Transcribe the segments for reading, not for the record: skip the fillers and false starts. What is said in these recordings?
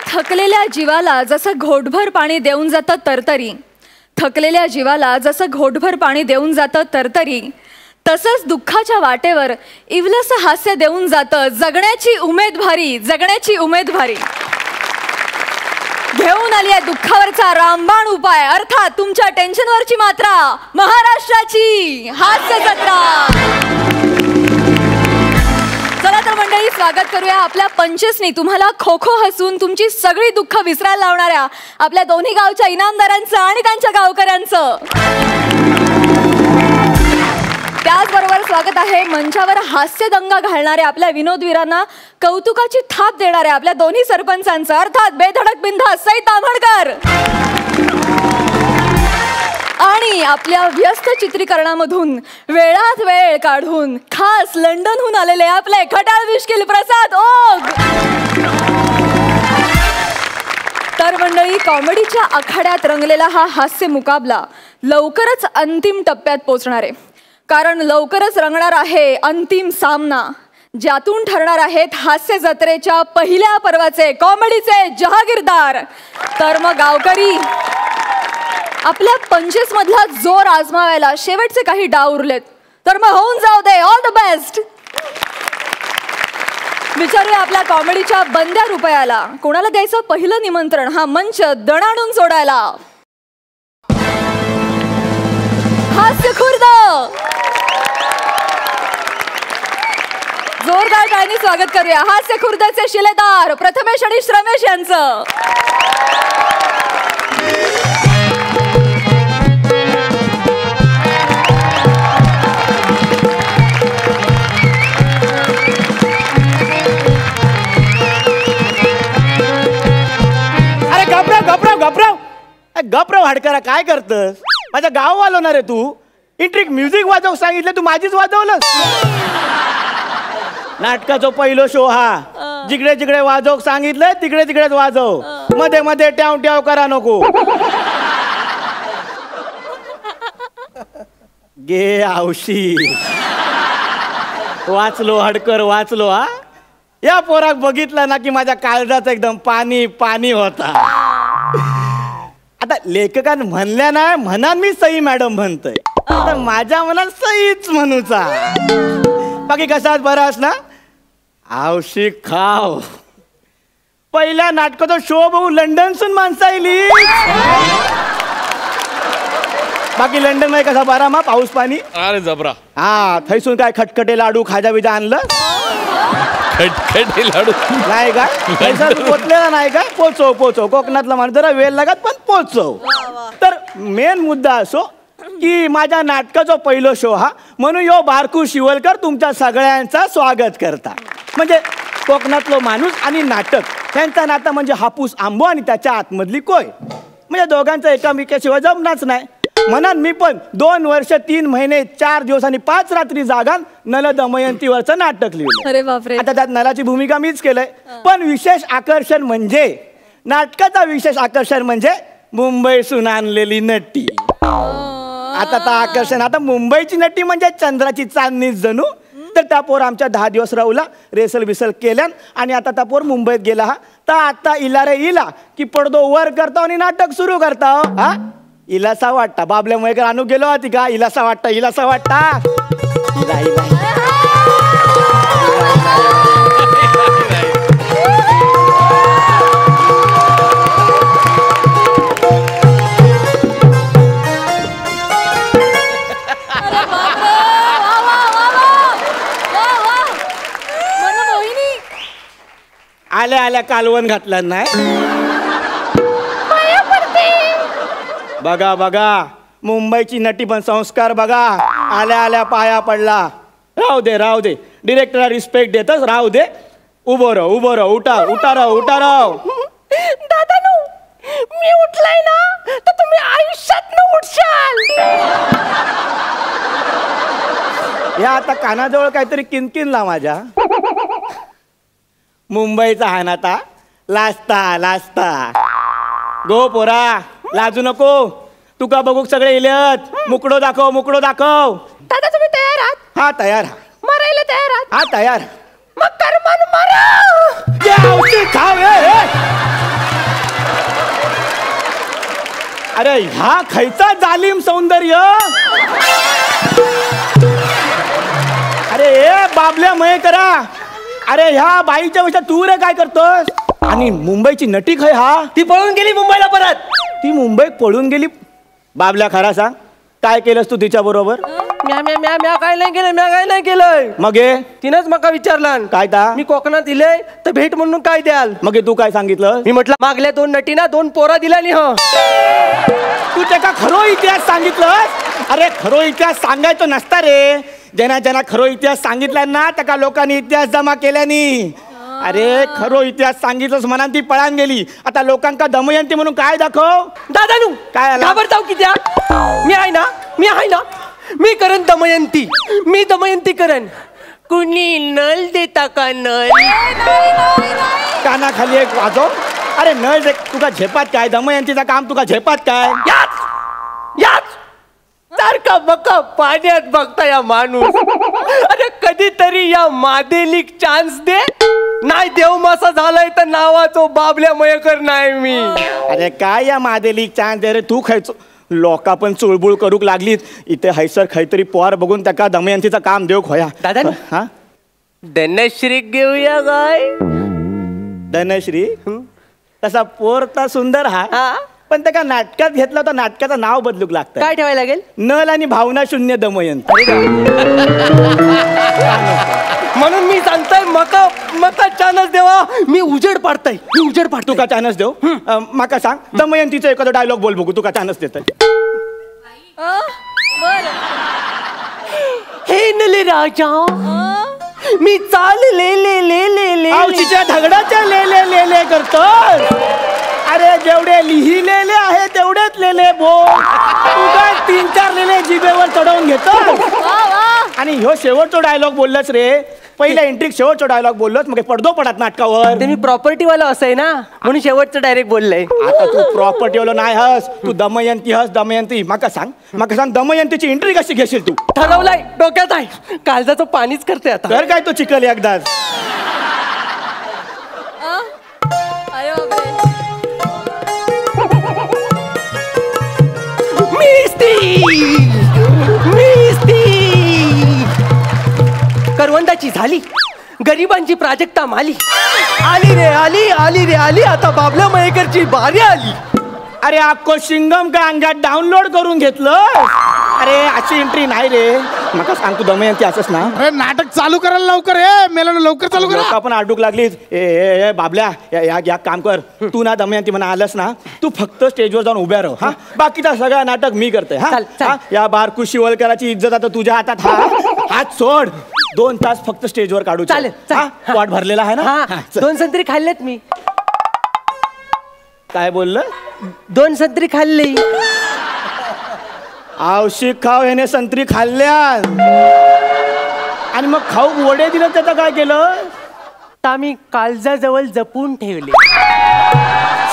थकलेल्या जीवाला जसं घोटभर पाणी देऊन जातं तरतरी, थकलेल्या जीवाला जसं घोटभर पाणी देऊन जातं तरतरी, तसंच दुःखाच्या वाटेवर इवलसं हास्य देऊन जातं जगण्याची उमेद भारी, जगण्याची उमेद भारी. घेऊन आली आहे दुःखावरचा रामबाण उपाय, अर्थात तुमच्या टेन्शनवरची मात्रा, महाराष्ट्राची हास्य जत्रा. चला तर मंडळी, स्वागत करूया आपल्या पंचसनी तुम्हाला खो खो हसून तुमची सगळी दुःख विसरायला लावणाऱ्या आपल्या दोन्ही गावच्या इनामदारांचं आणि त्यांच्या गावकऱ्यांचं. त्याचबरोबर स्वागत आहे मंचावर हास्यदंगा घालणाऱ्या आपल्या विनोदवीरांना कौतुकाची थाप देणाऱ्या आपल्या दोन्ही सरपंचांचं, अर्थात बेधडक बिनधास्त सई ताम्हणकर आणि आपल्या व्यस्त चित्रीकरणामधून वेळात वेळ काढून खास लंडनहून आलेले आपले खटाळ मिश्किल प्रसाद ओग. तर मंडळी, कॉमेडीच्या आखाड्यात रंगलेला हा हास्य मुकाबला लवकरच अंतिम टप्प्यात पोहोचणार आहे, कारण लवकरच रंगणार आहे अंतिम सामना, ज्यातून ठरणार आहेत हास्य जत्रेच्या पहिल्या पर्वाचे कॉमेडीचे जहागीरदार. तर मग गावकरी, आपल्या 25 मधला जोर आजमावायला शेवटचे काही डाव उरलेत, तर मग होऊन जाऊ दे. All the best. विचारूया आपल्या कॉमेडीच्या बंद्या रुपयाला कोणाला द्यायचं पहिलं निमंत्रण हा मंच दणाणून सोडायला. हास्य खुर्द, जोरदार टाळ्यांनी स्वागत करूया हास्य खुर्दचे शिलेदार प्रथमेश आणि श्रमेश यांचं. गपराव हाडकरा, काय करतस? माझ्या गाव वाजवणार आहे तू. इंट्रिक म्युझिक वाजव सांगितलं, तू माझीच वाजवलं. नाटकाचा पहिलो शो हा. जिकडे जिकडे वाजव सांगितलं तिकडे तिकडेच वाजव, मध्ये मध्ये ट्याव ट्याव करा नको. गे आवशी, वाचलो हडकर वाचलो. हा, या पोराक बघितलं ना की माझ्या काळजाचं एकदम पाणी पाणी होता. आता लेखकान म्हणल्या ना म्हणान मी सई मॅडम म्हणतोय, तर माझ्या मनात सईच म्हणूचा. बाकी कसाच बरास ना? आवशी खाव. पहिल्या नाटकाचा शो बघू लंडनसून माणसं आली. बाकी लंडन मध्ये कसा बरा मा पाऊस पाणी? अरे जबरा. हा, थैसून काय खटखटे लाडू खाजा बिजा आणलं? खटखटे लाडू नाही काय पैसा पोचलेला नाही काय? पोचव पोचव, कोकणातला माणूस जरा वेळ लागत पण पोचव. तर मेन मुद्दा असो की माझ्या नाटकाचा पहिलो शो हा, म्हणून यो बारकू शिवलकर तुमच्या सगळ्यांचा स्वागत करता. म्हणजे कोकणातलो माणूस आणि नाटक त्यांचा नाता म्हणजे हापूस आंबो आणि त्याच्या आतमधली कोय. म्हणजे दोघांचं एकामेकाशिवाय जमणाच नाही. म्हणून मी पण 2 वर्ष 3 महिने 4 दिवस आणि 5 रात्री जागान नल दमयंतीवरचं नाटक लिहिलं. अरे बापरे. आता त्यात नलाची भूमिका मीच केलंय. पण विशेष आकर्षण म्हणजे नाटकाचा विशेष आकर्षण म्हणजे मुंबईसून आणलेली नटी. आता तर आकर्षण, आता मुंबईची नटी म्हणजे चंद्राची चांदणीच जणू. तर त्या पोर आमच्या 10 दिवस राहुला रेसल बिसल केल्यान आणि आता त्या पोर मुंबईत गेला. हा, तर आता इला रे इला की पडदो वर करता आणि नाटक सुरू करता. हा, इलासा वाटता बाबल्या मुळे आणू गेलो होती का? इलासा वाटता इलासा वाटता. इला इला आल्या आल्या कालवण घातला नाही. बघा बघा, मुंबईची नटी पण संस्कार बघा. आल्या आल्या पाया पडला. राहू दे राहू दे, डिरेक्टरला रिस्पेक्ट देतच राहू दे. उभं राह उभं राह, उठा उठा राह उठा राह. दादानू, मी उठलाय ना तर तुम्ही आयुष्यात न उठशाल. या आता कानाजवळ काहीतरी किनकिनला माझ्या. मुंबईचा हा नाता लाजता लाजता. गो पोरा, लाजू नको. तुका बघू सगळे इलेत. मुकडो दाखव मुकडो दाखव. दादा तुम्ही तयार आहात? हा तयार. मरायला तयार आहात? हा तयार. मग कर्मन मरा. खाव अरे ह्या खैचा जालिम सौंदर्य. अरे ए बाबल्या मये करा. अरे ह्या बाईच्या पेक्षा तू रे काय करतोस. आणि मुंबईची नटी खय हा. ती पळून गेली मुंबईला परत. ती मुंबईत पळून गेली. बाबल्या खरा सांग काय केलंस तू तिच्या बरोबर. म्या काय नाही केलंय. मग तिनंच मका विचारलं काय ता. मी कोकणात इलय तर भेट म्हणून काय द्याल. मग तू काय सांगितलं. मी म्हटलं मागल्या 2 नटीना 2 पोरा दिल्या नि. तू त्याचा खरो इतिहास सांगितलं. अरे खरो इतिहास सांगायचं नसता रे. ज्यांना खरो इतिहास सांगितला ना त्या लोकांनी इतिहास जमा केल्यानी. अरे खरो इतिहास सांगितलंस म्हणा ती पळान गेली. आता लोकांका दमयंती म्हणून काय दाखव. दादानू काय घाबरताव किती. मी आहे ना मी करण दमयंती. मी दमयंती करण. कुणी नल देता का नल. कानाखाली एक वाजव. अरे नळ दे. तुका झेपात काय. दमयंतीचं काम तुका झेपात काय. याच सारखा बका पाण्यात बघता या माणूस. अरे कधीतरी या मादेलीक चान्स दे. नाही देव मासा झालाय तर नावाचो बाबल्या मयेकर नाही मी. अरे काय या मादेलीक चान्स दे रे. तू खायचो लोका पण चुळबुळ करूक लागलीत. इथे हैसर खैतरी पोर बघून त्या दमयंतीचं काम देऊ खोया. दादा हा धनश्री घेऊया काय. धनश्री तसा पोर तर सुंदर हा. पण त्या नाटकात घेतला तर नाटकाचं नाव बदलूक लागतं. काय ठेवायला लागेल. नल आणि भावना शून्य दमयंती. म्हणून मी सांगतोय मका चानस देवा. मी उजेड पाडतोय. तुका चानस देऊ. माका सांग दमयंतीचा एखादा डायलॉग बोल बघू. तुका चानस देत. हे नले राजा मी चाल ले आवशीच्या धगडाच्या ले करतो. अरे जेवढे लिहिलेले आहे तेवढेच लेले बोल. तू काय 3-4 लेले जिभेवर चढवून घेतो. आणि ह्यो शेवटचा डायलॉग बोललास रे. पहिल्या एंट्रीक शेवटचा डायलॉग बोललोस मग पडदो पडत नाटकावर. ते मी प्रॉपर्टी वाला असं आहे ना म्हणून शेवटचं डायरेक्ट बोललंय. आता तू प्रॉपर्टी वाला नाही हस. तू दमयंती हस. दमयंती माका सांग दमयंतीची एंट्री कशी घेशील तू. ठरवलंय डोक्यात आहे. काळजाचं पाणीच करते आता. तर काय तो चिकल एकदाच. करवंदाची झाली गरिबांची प्राजक्ता माली. आली रे आली आता बाबल्या मयेकरची बारी आली. अरे आपको शिंगम का अंगात डाउनलोड करून घेतलं. अरे अशी एंट्री नाही रे. मका सांग तू दमयंती असंच ना. अरे नाटक चालू करायला लवकर मेला लवकर चालू करा. आपण अडूक लागलीच. ए बाबल्या या काम कर. तू ना दमयंती म्हणा आलंस ना तू फक्त स्टेजवर जाऊन उभ्या राह. हा बाकीचा सगळा नाटक मी करते. हा या बारकू शिवलकराची इज्जत आता तुझ्या हातात. हात सोड. 2 तास फक्त स्टेजवर काढू. चालेल. वाट भरलेला आहे ना. 2 संत्री खाल्लेत मी. काय बोललं. 2 संत्री खाल्ली. आवशिक खाव ह्याने संत्री खाल्ल्या. आणि मग खाऊ वडे दिलं त्याचं काय केलं. आम्ही काळजाजवळ जपून ठेवले.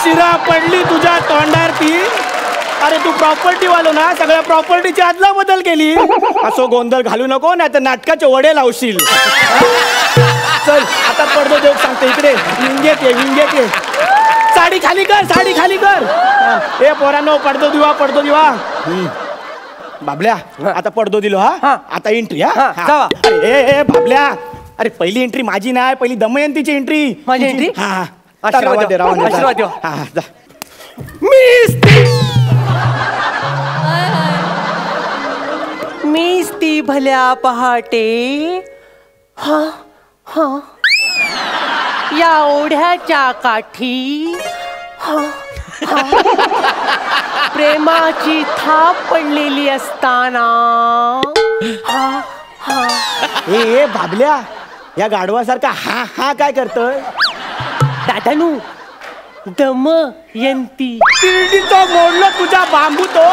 शिरा पडली तुझ्या तोंडार ती. अरे तू प्रॉपर्टी वालो ना. सगळ्या प्रॉपर्टीची अदला बदल केली. असं गोंधळ घालू नको नाही तर नाटकाचे वडे लावशील. चल आता पडदो देऊ सांगते. इकडे विंगेत ये. साडी खाली कर. ए पोरांनो पडदो दिवा. बाबल्या आता पडदो दिलो. हा आता एंट्री. ए बाबल्या. अरे पहिली एंट्री माझी नाही. पहिली दमयंतीची एंट्री. माझी एंट्री. हा आशीर्वाद द्या. मीच ती भल्या पहाटे या ओढ्याच्या काठी प्रेमाची थाप पडलेली असताना. ए बाबल्या या गाढवासारखा हा काय करतोय. दादानू दमयंती. तिरडीचं मोडलं तुझा बांबू तो.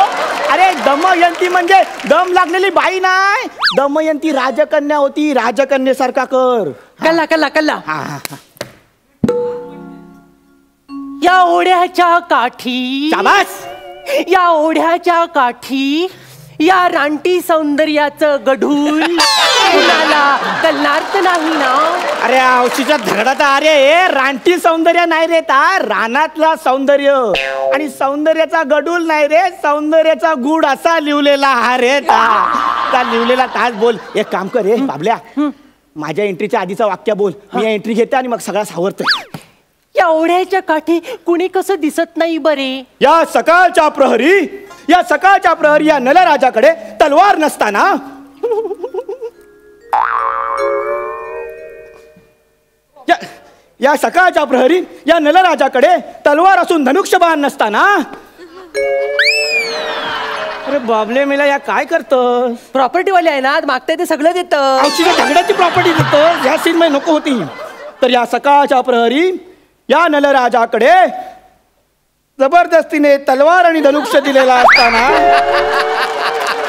अरे दमयंती म्हणजे दम लागलेली बाई नाही. दमयंती राजकन्या होती. राजकन्येसारखा कर. कल्ला. या ओढ्याच्या काठी. शाबास. या ओढ्याच्या काठी या रानटी सौंदर्याचं गढूळ कुणाला कळणार तर नाही ना. अरे औषधीच्या धगडाचा अरे रानटी सौंदर्य नाही रे ता, रानातला सौंदर्य. आणि सौंदर्याचा गडूल नाही रे, सौंदर्याचा गुड असा लिवलेला हा रे ता लिवलेला तास. बोल एक काम कर रे बाबल्या, माझ्या एंट्रीच्या आधीचं वाक्य बोल. मी या एंट्री घेते आणि मग सगळा सावरतो. एवढ्याच्या काठी कुणी कसं दिसत नाही बरे. या सकाळच्या प्रहरी या नलराजाकडे तलवार नसताना या सकाळच्या प्रहरी या नलराजाकडे तलवार असून धनुष्यबाण नसताना. अरे बाबले मेला या काय करतोस? प्रॉपर्टी वाले आहे ना, मागताय ते सगळं देतं. औषधी झगड्याची प्रॉपर्टी देतो या सीन मध्ये नको होती. तर या सकाळच्या प्रहरी या नलराजाकडे जबरदस्तीने तलवार आणि धनुष्य दिलेला असताना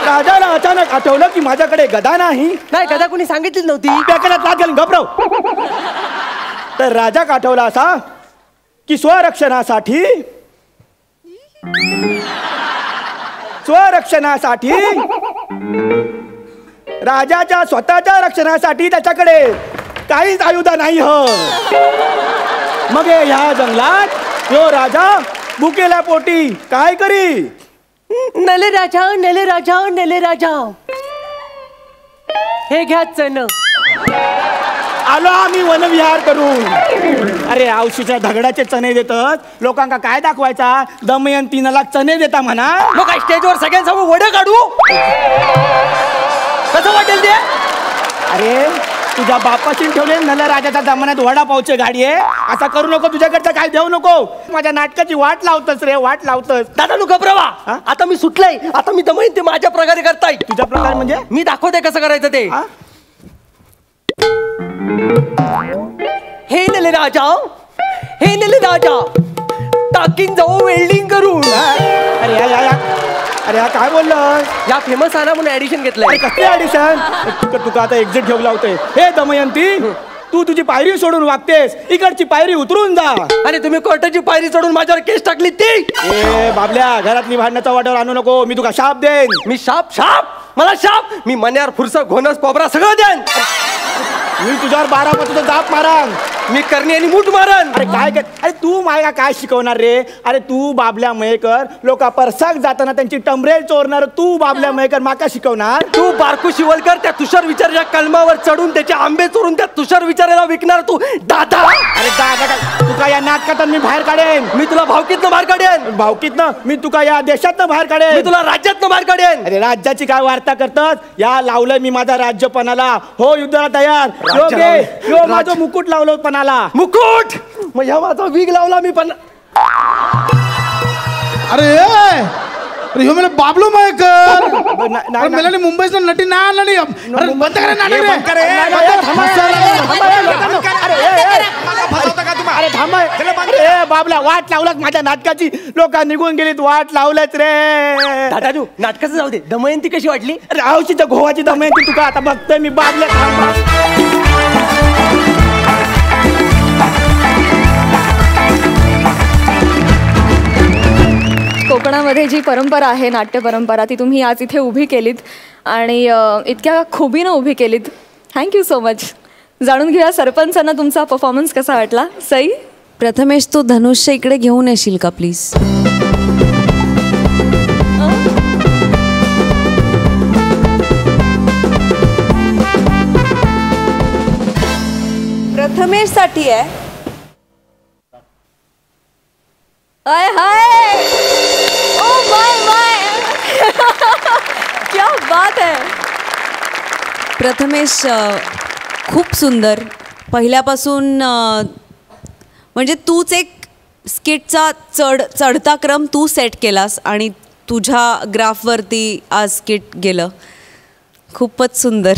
राजाला अचानक आठवलं की माझ्याकडे गदा नाही. गदा कोणी सांगितलीच नव्हती. घबराव. तर राजा आठवला असा की स्वरक्षणासाठी राजाच्या स्वतःच्या रक्षणासाठी त्याच्याकडे काहीच आयुध नाही हो. मग ह्या जंगलात यो राजा भुकेल्या पोटी काय करी. नले राजा हे घ्या चण. आलो आम्ही वनविहार करून. अरे औषधीच्या धगडाचे चणे देतात लोकांना काय दाखवायचा. दमयंतीला चणे देता म्हणा. मग काय स्टेजवर सगळ्यांसमोर वड काढू कसं वाटेल ते. अरे तुझ्या बापाशी ठेवले नलराजाच्या जमान्यात वडापावची गाडी आहे. असा करू नको. तुझ्याकडचं काय देऊ नको. माझ्या नाटकाची वाट लावतस रे, वाट लावतस. दादा नु घबरावा. आता मी सुटलंय. आता मी दमयंती माझ्या प्रकारे करताय. तुझ्या प्रकार म्हणजे मी दाखवते कसं करायचं ते. हे नले राजा टाकीन जाऊ वेल्डिंग करून. अरे हा काय बोललं. या फेमस आना म्हणून ऍडिशन घेतलंय. कसली ऍडिशन. तुका आता एक्झिट घेऊ लावते. हे दमयंती तू तुझी पायरी सोडून वागतेस, इकडची पायरी उतरून जा. आणि तुम्ही कोर्टाची पायरी सोडून माझ्यावर केस टाकली ती. ए बाबल्या घरातली भांडणाचा वाट्यावर आणू नको. मी तुका शाप देन. मी शाप मला शाप. मी मन्यार फुरसा घोनस पोबरा सगळं देन. मी तुझ्यावर 12 पतूचा जाप मारान. मी करणी आणि मूठ मारन. अरे काय कर. अरे तू मायला काय शिकवणार रे. अरे तू बाबल्या मयेकर लोका परसाक जाताना त्यांची टमरेल चोरणार. तू बाबल्या मयेकर माका शिकवणार. तू बारकू शिवलकर त्या तुषार विचाराच्या कलमावर चढून त्याचे आंबे चोरून त्या तुषार विचाराला विकणार तू दादा. अरे दादा काय तुका या नाटकातून मी बाहेर काढेन. मी तुला भावकीतनं बाहेर काढेन. भावकीतनं मी तुका या देशातनं बाहेर काढेन. मी तुला राज्यातनं बाहेर काढेन. अरे राज्याची काय वार्ता करतात. या लावलंय मी माझा राज्यपणाला. हो युद्धाला तयार. यो माझं मुकुट लावलं पणाला. मुकुट मग ह्या माझा वीग लावला मी पण. अरे ह्यो मला बाबलो मयेकर. मेला मुंबईचा नटी ना आला. अरे बंद करा नाटक रे. अरे थांबा. बाबला वाट लावलात माझ्या नाटकाची. लोक निघून गेलीत. वाट लावलंच रे. दादाजू नाटकाचं जाऊ दे. दमयंती कशी वाटली. अरे औषधीच्या घोवाची दमयंती तुका आता बघतोय मी. बाबल्या कोकणामध्ये जी परंपरा आहे, नाट्य परंपरा, ती तुम्ही आज इथे उभी केलीत आणि इतक्या खुबीनं उभी केलीत. Thank you so much. जाणून घेऊया सरपंचांना तुमचा परफॉर्मन्स कसा वाटला. सई प्रथमेश तो धनुष्य इकडे घेऊन येशील का प्लीज. प्रथमेश साठी आहे. हाय हाय. ओ माय क्या बात है. प्रथमेश खूप सुंदर. पहिल्यापासून म्हणजे तूच एक स्किटचा चढता क्रम तू सेट केलास आणि तुझ्या ग्राफवरती आज स्किट गेलं. खूपच सुंदर.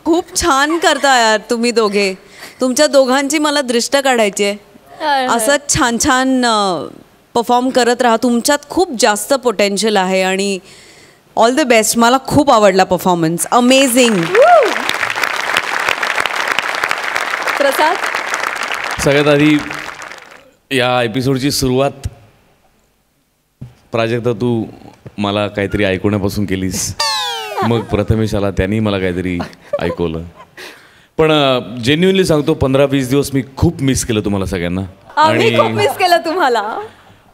खूप छान करता यार तुम्ही दोघे. तुमच्या दोघांची मला दृष्ट काढायची आहे. असंच छान छान परफॉर्म करत राहा. तुमच्यात खूप जास्त पोटेन्शियल आहे आणि ऑल द बेस्ट. मला खूप आवडला परफॉर्मन्स. अमेझिंग. प्रसाद सगळ्यात आधी या एपिसोडची सुरुवात प्राजक्ता तू मला काहीतरी ऐकवण्यापासून केलीस. मग प्रथमेश आला, त्यांनी मला काहीतरी ऐकवलं. पण जेन्युअनली सांगतो 15-20 दिवस मी खूप मिस केलं तुम्हाला सगळ्यांना. आम्ही खूप मिस केलं तुम्हाला.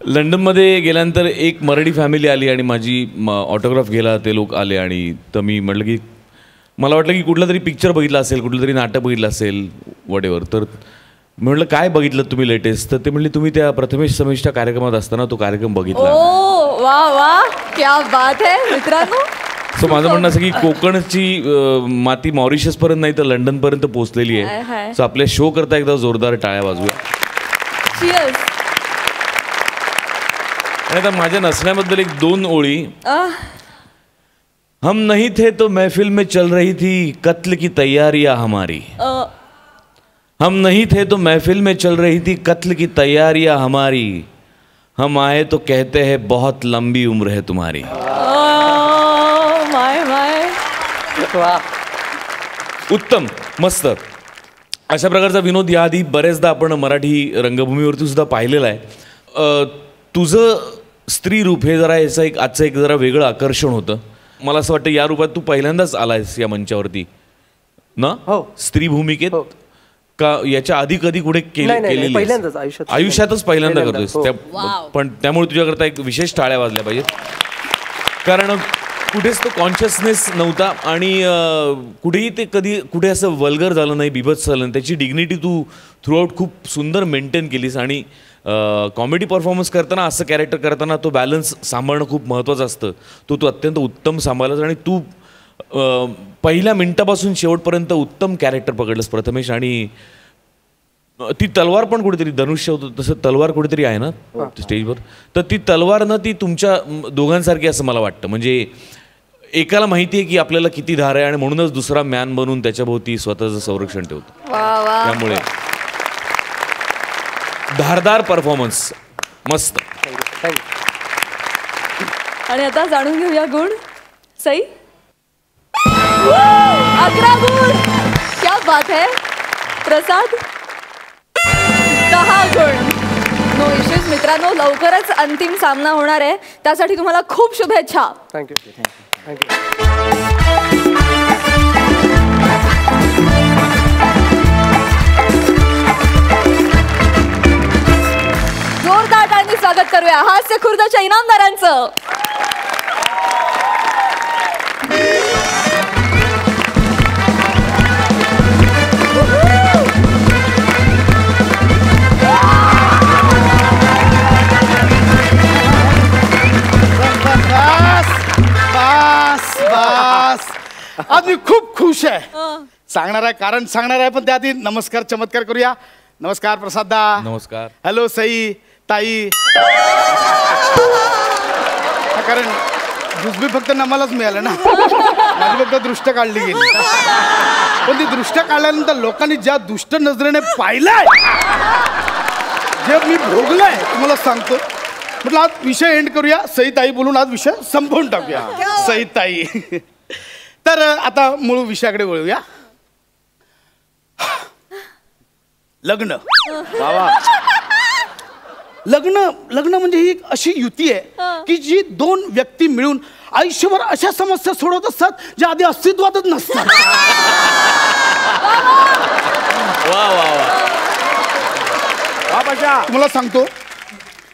लंडनमध्ये गेल्यानंतर एक मराठी फॅमिली आली आणि माझी ऑटोग्राफ घ्यायला ते लोक आले. आणि तर मी म्हटलं की मला वाटलं की कुठला तरी पिक्चर बघितला असेल, कुठलं तरी नाटक बघितलं असेल, वॉट एव्हर. तर म्हटलं काय बघितलं तुम्ही लेटेस्ट? तर ते म्हणले तुम्ही त्या प्रथमेश समेशच्या कार्यक्रमात असताना तो कार्यक्रम बघितला. ओ वा वा, क्या बात आहे मित्रांनो. सो माझं म्हणणं असं की कोकणची माती मॉरिशस पर्यंत नाही तर लंडन पर्यंत पोहोचलेली आहे. सो आपल्या शो करता एकदा जोरदार टाळ्या वाजवूया. Cheers. आणि आता माझ्या नसण्याबद्दल 1-2 ओळी. हम नहीं थे तो महफिल में चल रही थी कत्ल की तैयारियां हमारी. हम नहीं थे तो महफिल में चल रही थी कत्ल की तैयारियां हमारी. हम आए तो कहते हैं बहुत लंबी उम्र है तुम्हारी. उत्तम, मस्त. अशा प्रकारचा विनोद याआधी बरेचदा आपण मराठी रंगभूमीवरती सुद्धा पाहिलेला आहे. तुझं स्त्री रूप हे जरा याचं आजचं एक जरा वेगळं आकर्षण होतं. मला असं वाटतं या रूपात तू पहिल्यांदाच आलायस या मंचावरती ना? हो. स्त्री भूमिकेत का याच्या आधी कधी कुठे केलेली? पहिल्यांदाच आयुष्यातच पहिल्यांदा करतोयस. पण त्यामुळे तुझ्याकरता एक विशेष टाळ्या वाजल्या पाहिजेत. कारण कुठेच तो कॉन्शियसनेस नव्हता आणि कुठेही ते कधी कुठे असं वल्गर झालं नाही, बिभत्स झालं नाही. त्याची डिग्निटी तू थ्रूआउट खूप सुंदर मेंटेन केलीस. आणि कॉमेडी परफॉर्मन्स करताना, असं कॅरेक्टर करताना तो बॅलन्स सांभाळणं खूप महत्त्वाचं असतं. तो तू अत्यंत उत्तम सांभाळलास आणि तू पहिल्या मिनिटापासून शेवटपर्यंत उत्तम कॅरेक्टर पकडलंस प्रथमेश. आणि ती तलवार पण कुठेतरी धनुष्य होतं तसं तलवार कुठेतरी आहे ना स्टेजवर. तर ती तलवार ना ती तुमच्या दोघांसारखी असं मला वाटतं. म्हणजे एकाला माहिती आहे की आपल्याला किती धार आहे आणि म्हणूनच दुसरा मॅन बनून त्याच्याभोवती स्वतःचं संरक्षण ठेवतो. त्यामुळे धारदार परफॉर्मन्स, मस्त. आणि आता जाणून घेऊया गुण. सई 11 गुण, क्या बात है. प्रसाद 10 गुण. नो इश्यूज मित्रांनो. लवकरच अंतिम सामना होणार आहे, त्यासाठी तुम्हाला खूप शुभेच्छा. थँक्यू. जोरदार टाळ्यांनी स्वागत करूया हास्य खुर्दच्या इनामदारांचं. आज मी खूप खुश आहे. सांगणार आहे, कारण सांगणार आहे, पण त्याआधी नमस्कार चमत्कार करूया. नमस्कार प्रसाददा. नमस्कार. हॅलो सई ताई. कारण जुजबी फक्त नमालाच मिळालं ना, माझी फक्त दृष्ट काढली गेली. पण ती दृष्ट काढल्यानंतर लोकांनी ज्या दुष्ट नजरेने पाहिलंय, जे मी भोगलंय तुम्हाला सांगतो. म्हटलं आज विषय एंड करूया, सई ताई बोलून आज विषय संपवून टाकूया. सई ताई. तर आता मूळ विषयाकडे वळूया. लग्न. लग्न म्हणजे ही एक अशी युती आहे की जी 2 व्यक्ती मिळून आयुष्यभर अशा समस्या सोडवत असतात ज्या आधी अस्तित्वातच नसतात. तुम्हाला सांगतो,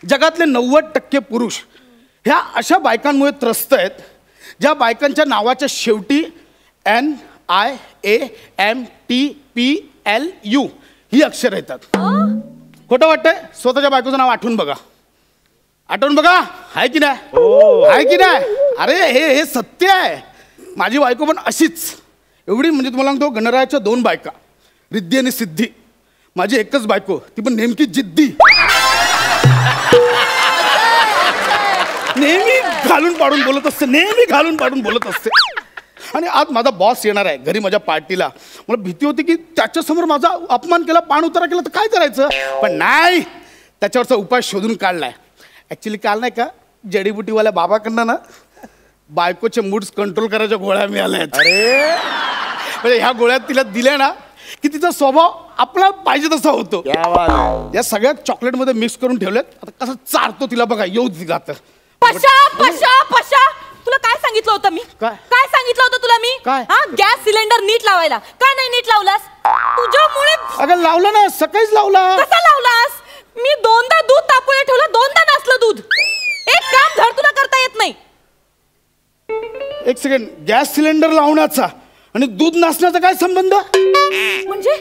जगातले 90% पुरुष ह्या अशा बायकांमुळे त्रस्त आहेत ज्या बायकांच्या नावाच्या शेवटी NIAMTPLU ही अक्षर येतात. खोटं वाटतंय? स्वतःच्या बायकोचं नाव आठवून बघा. आहे की नाही? आहे की नाही? अरे हे सत्य आहे. माझी बायको पण अशीच. एवढी म्हणजे तुम्हाला सांगतो, गणरायाच्या 2 बायका, रिद्धी आणि सिद्धी. माझी एकच बायको, ती पण नेमकी जिद्दी. नेहमी घालून पाडून बोलत असते. आणि आज माझा बॉस येणार आहे घरी माझ्या पार्टीला. मला भीती होती की त्याच्यासमोर माझा अपमान केला, पाण उतारा केला तर काय करायचं. पण नाही, त्याच्यावरचा उपाय शोधून काढलाय. ॲक्च्युली काल नाही का जडीबुटीवाल्या बाबाकडनं ना बायकोचे मूड्स कंट्रोल करायच्या गोळ्या मिळाल्या आहेत. अरे म्हणजे ह्या गोळ्या तिला दिल्या ना की तिचा स्वभाव आपला पाहिजे तसा होतो. या सगळ्या चॉकलेटमध्ये मिक्स करून ठेवल्यात. आता कसं चारतो तिला बघा, येऊ जातं. पशा तुला काय सांगितलं होतं मी? काय? काय सांगितलं होतं तुला मी? काय? हा, गॅस सिलेंडर नीट लावायला. का नाही नीट लावलास? तुझ्यामुळे. अगं लावला ना, सकाळीच लावला. कसा लावलास? मी 2दा दूध तापवलं ठेवलं, 2दा नसलं दूध. एक काम धड तुला करता येत नाही. एक सेकंड, गॅस सिलेंडर लावण्याचा आणि दूध नसण्याचा काय संबंध? म्हणजे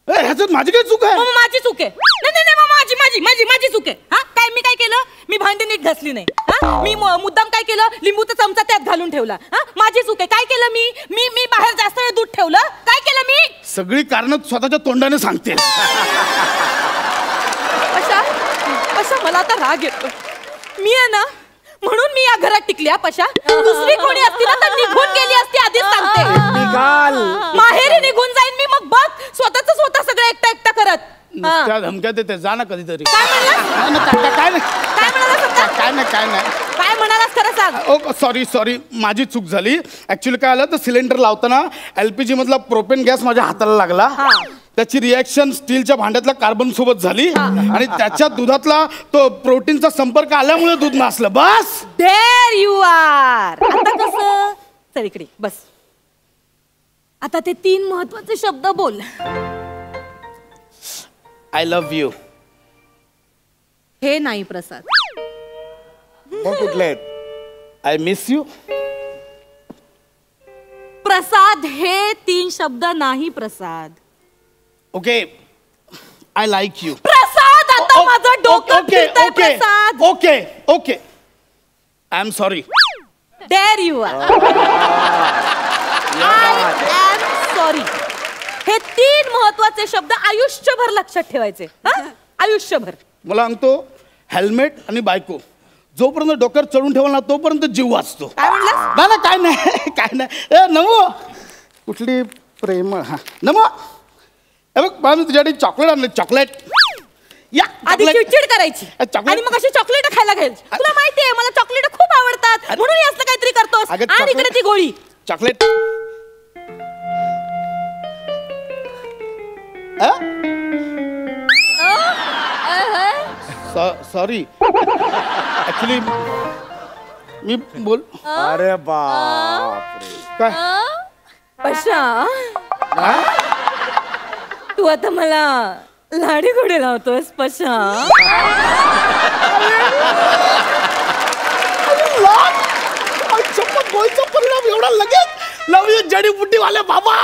ह्याच्यात माझी काय चूक आहे? माझी चूक आहे. नाही नाही नाही, माझी माझी माझी माझी चूक आहे. हा, काय मी काय केलं? मी भांडी नीट घासली नाही. हा, मी मुद्दाम काय केलं? लिंबूचा चमचा त्यात घालून ठेवला. हा, माझी चूक आहे. काय केलं मी? मी मी बाहेर जास्त वेळ दूध ठेवलं. काय केलं मी? सगळी कारण स्वतःच्या तोंडाने सांगते. पशा पशा, मला आता राग येतो. मी आहे ना, म्हणून मी या घरात टिकली. पशा, दुसरी कोणी असती ना तर निघून गेली असती. आधीच सांगते. माहेरी निघून जाईन मी, मग बघ स्वतःच स्वतः सगळं एकटा एकटा करत. नुसत्या धमक्या देते, जा ना कधीतरी. काय म्हणालास? काय नाही काय म्हणालास आता? काय नाही काय नाही. काय म्हणालास खरं सांग. ओ सॉरी माझी चूक झाली. ऍक्च्युली काय आलं तर सिलेंडर लावताना LPG मधला प्रोपेन गॅस माझ्या हाताला लागला. त्याची रिॲक्शन स्टीलच्या भांड्यातल्या कार्बन सोबत झाली आणि त्याच्या दुधातला तो प्रोटीनचा संपर्क आल्यामुळे दूध नासलं. बस. There you are. आता कसं? चल इकडे बस. आता ते 3 महत्वाचे शब्द बोल. I love you. हे नाही प्रसाद. कुठले आहेत? I miss you. प्रसाद हे 3 शब्द नाही. Prasad. Okay, I like you. Prasad, आता माझं डोकं फिरतंय. Prasad. Okay okay, I am sorry. There you are. I am sorry. हे 3 महत्वाचे शब्द आयुष्यभर लक्षात ठेवायचे. आयुष्यभर. मला सांगतो, हेल्मेट आणि बायको जोपर्यंत डोक्यावर चढून ठेवला ना तोपर्यंत जीव वाचतो. काय म्हणलास? ना काय नाही काय नाही. नमो कुठली प्रेमळ. हा नमो. बघ मला मी तुझ्यासाठी चॉकलेट आणलं. चॉकलेट. या आधी चिडचिड करायची चॉकलेट. आणि मग अशी चॉकलेट खायला घ्यायची. तुला माहितीये मला चॉकलेट खूप आवडतात म्हणून हे असलं काहीतरी करतोस. आणि इकडे ती गोळी. चॉकलेट. सॉरी ऍक्च्युली मी बोल. अरे बाप. काय पशा, तू आता मला लाडी गोडी लावतोस. पशा गोळीचा परिणाम एवढा लगेच. लव यू जडीबुटी वाले बाबा.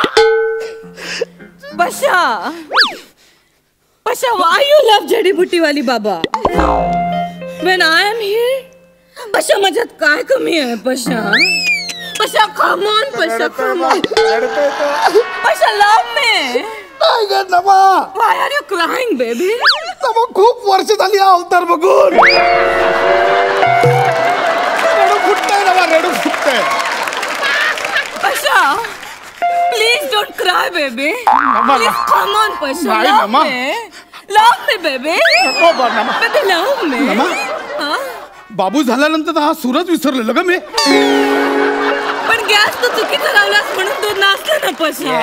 पशा पशा, why you love जडीबुटी वाली बाबा? When I am here, पशा माझ्यात काय कमी आहे? पशा पशा, come on Pasha, come on. Pasha, love me. काय ग नमा? Why are you crying, baby? नमा, खूप वर्ष झाली हा अवतार बघून. रडू फुटतंय नमा, रडू फुटतंय. पशा, please don't cry, baby. Please come on, Pasha. Love me. Love me, baby. Baby, love me. बाबू झाल्यानंतर हा सूरज विसरलेलं ग मी. पण गॅस तो चुकीचा लावलास म्हणून दूध नासलं ना. पशा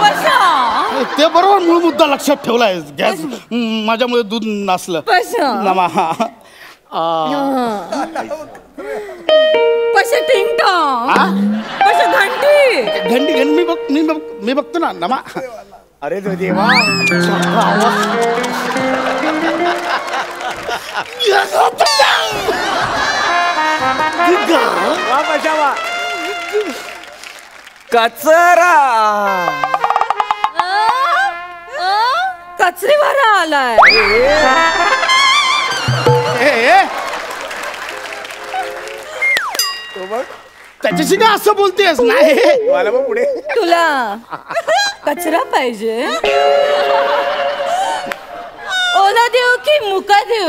पशा, ते बरोबर मूळ मुद्दा लक्षात ठेवलाय. गॅस माझ्यामुळे दूध नासलं. पशा नमा. पशा टिंगटॉंग. पशा घंटी. घंटी मी बघतो ना नमा. अरे तो देवा. कचरा. कचरीवाला आलाय. त्याच्याशी काय असं बोलतेस? नाही मला मग पुढे. तुला कचरा पाहिजे? ओला देऊ की मुका देऊ?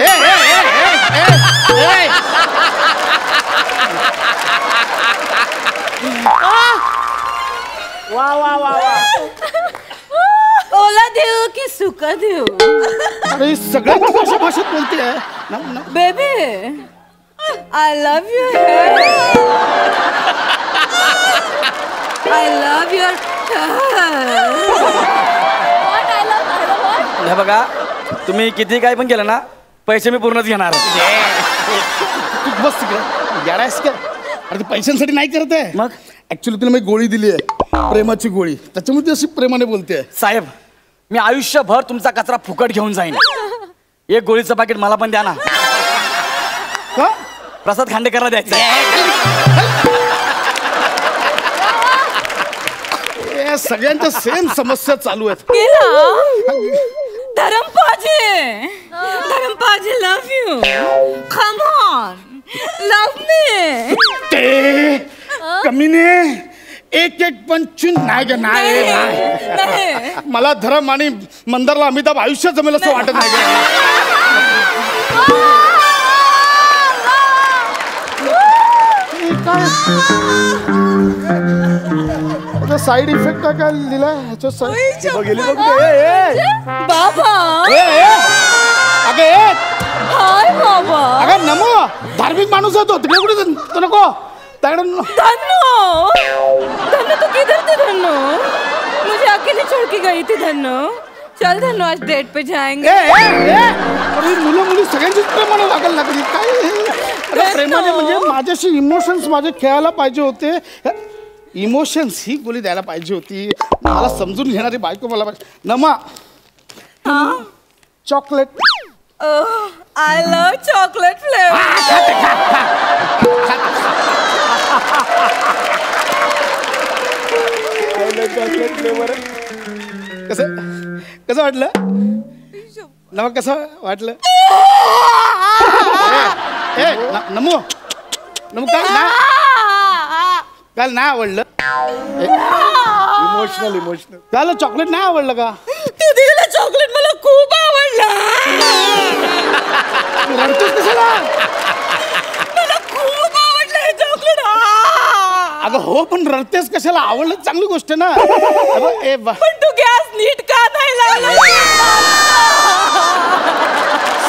वा वा वा वा. ओला देऊ की सुका देऊ? अरे सगळ्यांची अशा भाषेत बोलते. Baby, I love you. I love your. हे बघा, तुम्ही किती काय पण केलं ना पैसे मी पूर्णच घेणार. तू बस तिकडे येडायस का? अरे ते पैशांसाठी नाही करत आहे. मग ऍक्च्युली तुला मी गोळी दिली आहे, प्रेमाची गोळी, त्याच्यामुळे ती अशी प्रेमाने बोलते. साहेब मी आयुष्यभर तुमचा कचरा फुकट घेऊन जाईन. एक गोळीचं पाकिट मला पण द्या ना. का? प्रसाद खांडेकरला द्यायचं. सगळ्यांच्या सेम समस्या चालू आहेत. Dharampaji love you. Come on love me. ते कमीने एक पंचून नाही ग, नाही. मला धरम आणि मंदारला अमिताभ आयुष्य जमेल असं वाटत नाही ग. साईड इफेक्ट काय लिहिलाय ह्याच्या गेली बघ. बाबा अगं नमो, धार्मिक माणूस होतो तिकडे कुठे तो नको धन्नो तो किधर थे धन्नो? मुझे अकेले छोड़ के गई थी धन्नो. चल धन्नो आज डेट पे जाएंगे. मुलं मुली सगळ्यांचीच प्रेमाने वागायला लागली काय? प्रेमाने म्हणजे माझ्याशी इमोशन्स माझे खेळायला पाहिजे होते. इमोशन्स ही गोळी द्यायला पाहिजे होती. मला समजून घेणारी बायको मला पाहिजे. नमा chocolate. I love chocolate flavour. Chocolate flavour. कसं कसं वाटलं नमा? कसं वाटलं? नमो नमो काल नाही आवडलं. इमोशनल काल चॉकलेट नाही आवडलं का? तू दिलेलं चॉकलेट मला खूप आवडलं. रडतोस कशाला? मला खूप आवडलं हे चॉकलेट. अगं हो पण रडतेस कशाला? आवडलं चांगली गोष्ट ना. पण तू गॅस नीट का नाही लावला?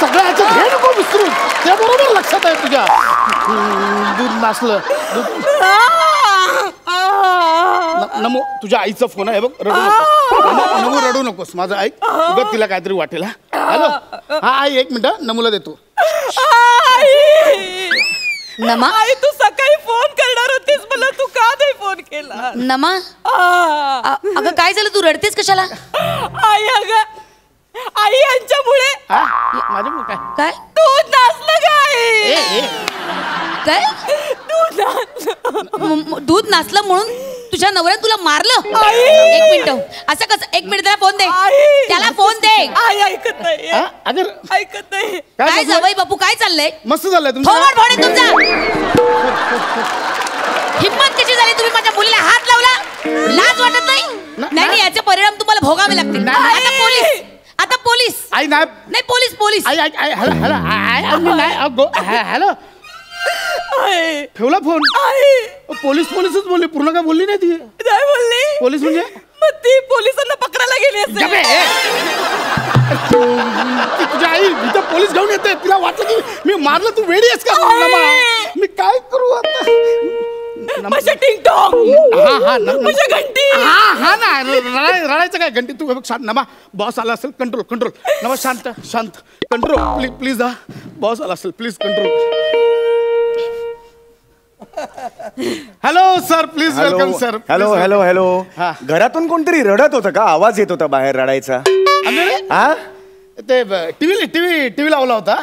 सगळं ह्याच्यात हे नको विसरू. ते बरोबर लक्षात आहे तुझ्या. दूध नासलं. नमो तुझ्या आईचा फोन आहे बघ. रडू नको नमो, रडू नकोस. माझं ऐक, उगाच तिला काहीतरी वाटेल. हॅलो हा आई, एक मिनिट नमूला देतो. नमा आई तू सकाळी फोन करणार होतीस मला, तू का नाही फोन केला? नमा अगं काय झालं? तू रडतेस कशाला? आई अगं आई यांच्यामुळे. माझ्यामुळे काय? काय दूध नासलं काय? काय दूध नासलं म्हणून तुझ्या नवऱ्याने तुला मारलं? एक मिनिट असं कसं? एक मिनिट त्याला फोन दे. त्याला फोन दे. आई ऐकत नाही. ऐकत नाही. काय जावई बापू काय चाललंय? मस्त झालंय तुमचं. तुमचा हिम्मत कशी झाली? तुम्ही माझ्या मुलीला हात लावला? लाज वाटत नाही? नाही याचे परिणाम तुम्हाला भोगावे लागतील. आता पोलीस, आता पोलीस. आई नाही पोलीस पोलीस. आई आई हॅलो हॅलो हॅलो ठेवला फोन. पोलीस पोलीसच बोलली, पूर्ण काय बोलली नाही ती. नाही बोलली. पोलीस म्हणजे मग ती पोलिसांना पकडायला गेली असेल. तुझ्या आई इथं पोलीस घेऊन येते. तिला वाटलं की मी मारलं. तू वेडी आहेस का? मी काय करू आता? माझ्या टिंगटॉंग. माझ्या घंटी. हा ना रडायचं काय? घंटी तू शांत. नमा बॉस आला असेल. Control control. नमा शांत शांत. Control please please. हा बॉस आला असेल. Please control. Hello sir please welcome sir. Hello hello hello. घरातून कोणतरी रडत होतं का? आवाज येत होता बाहेर रडायचा. हा ते टीव्ही लावला होता.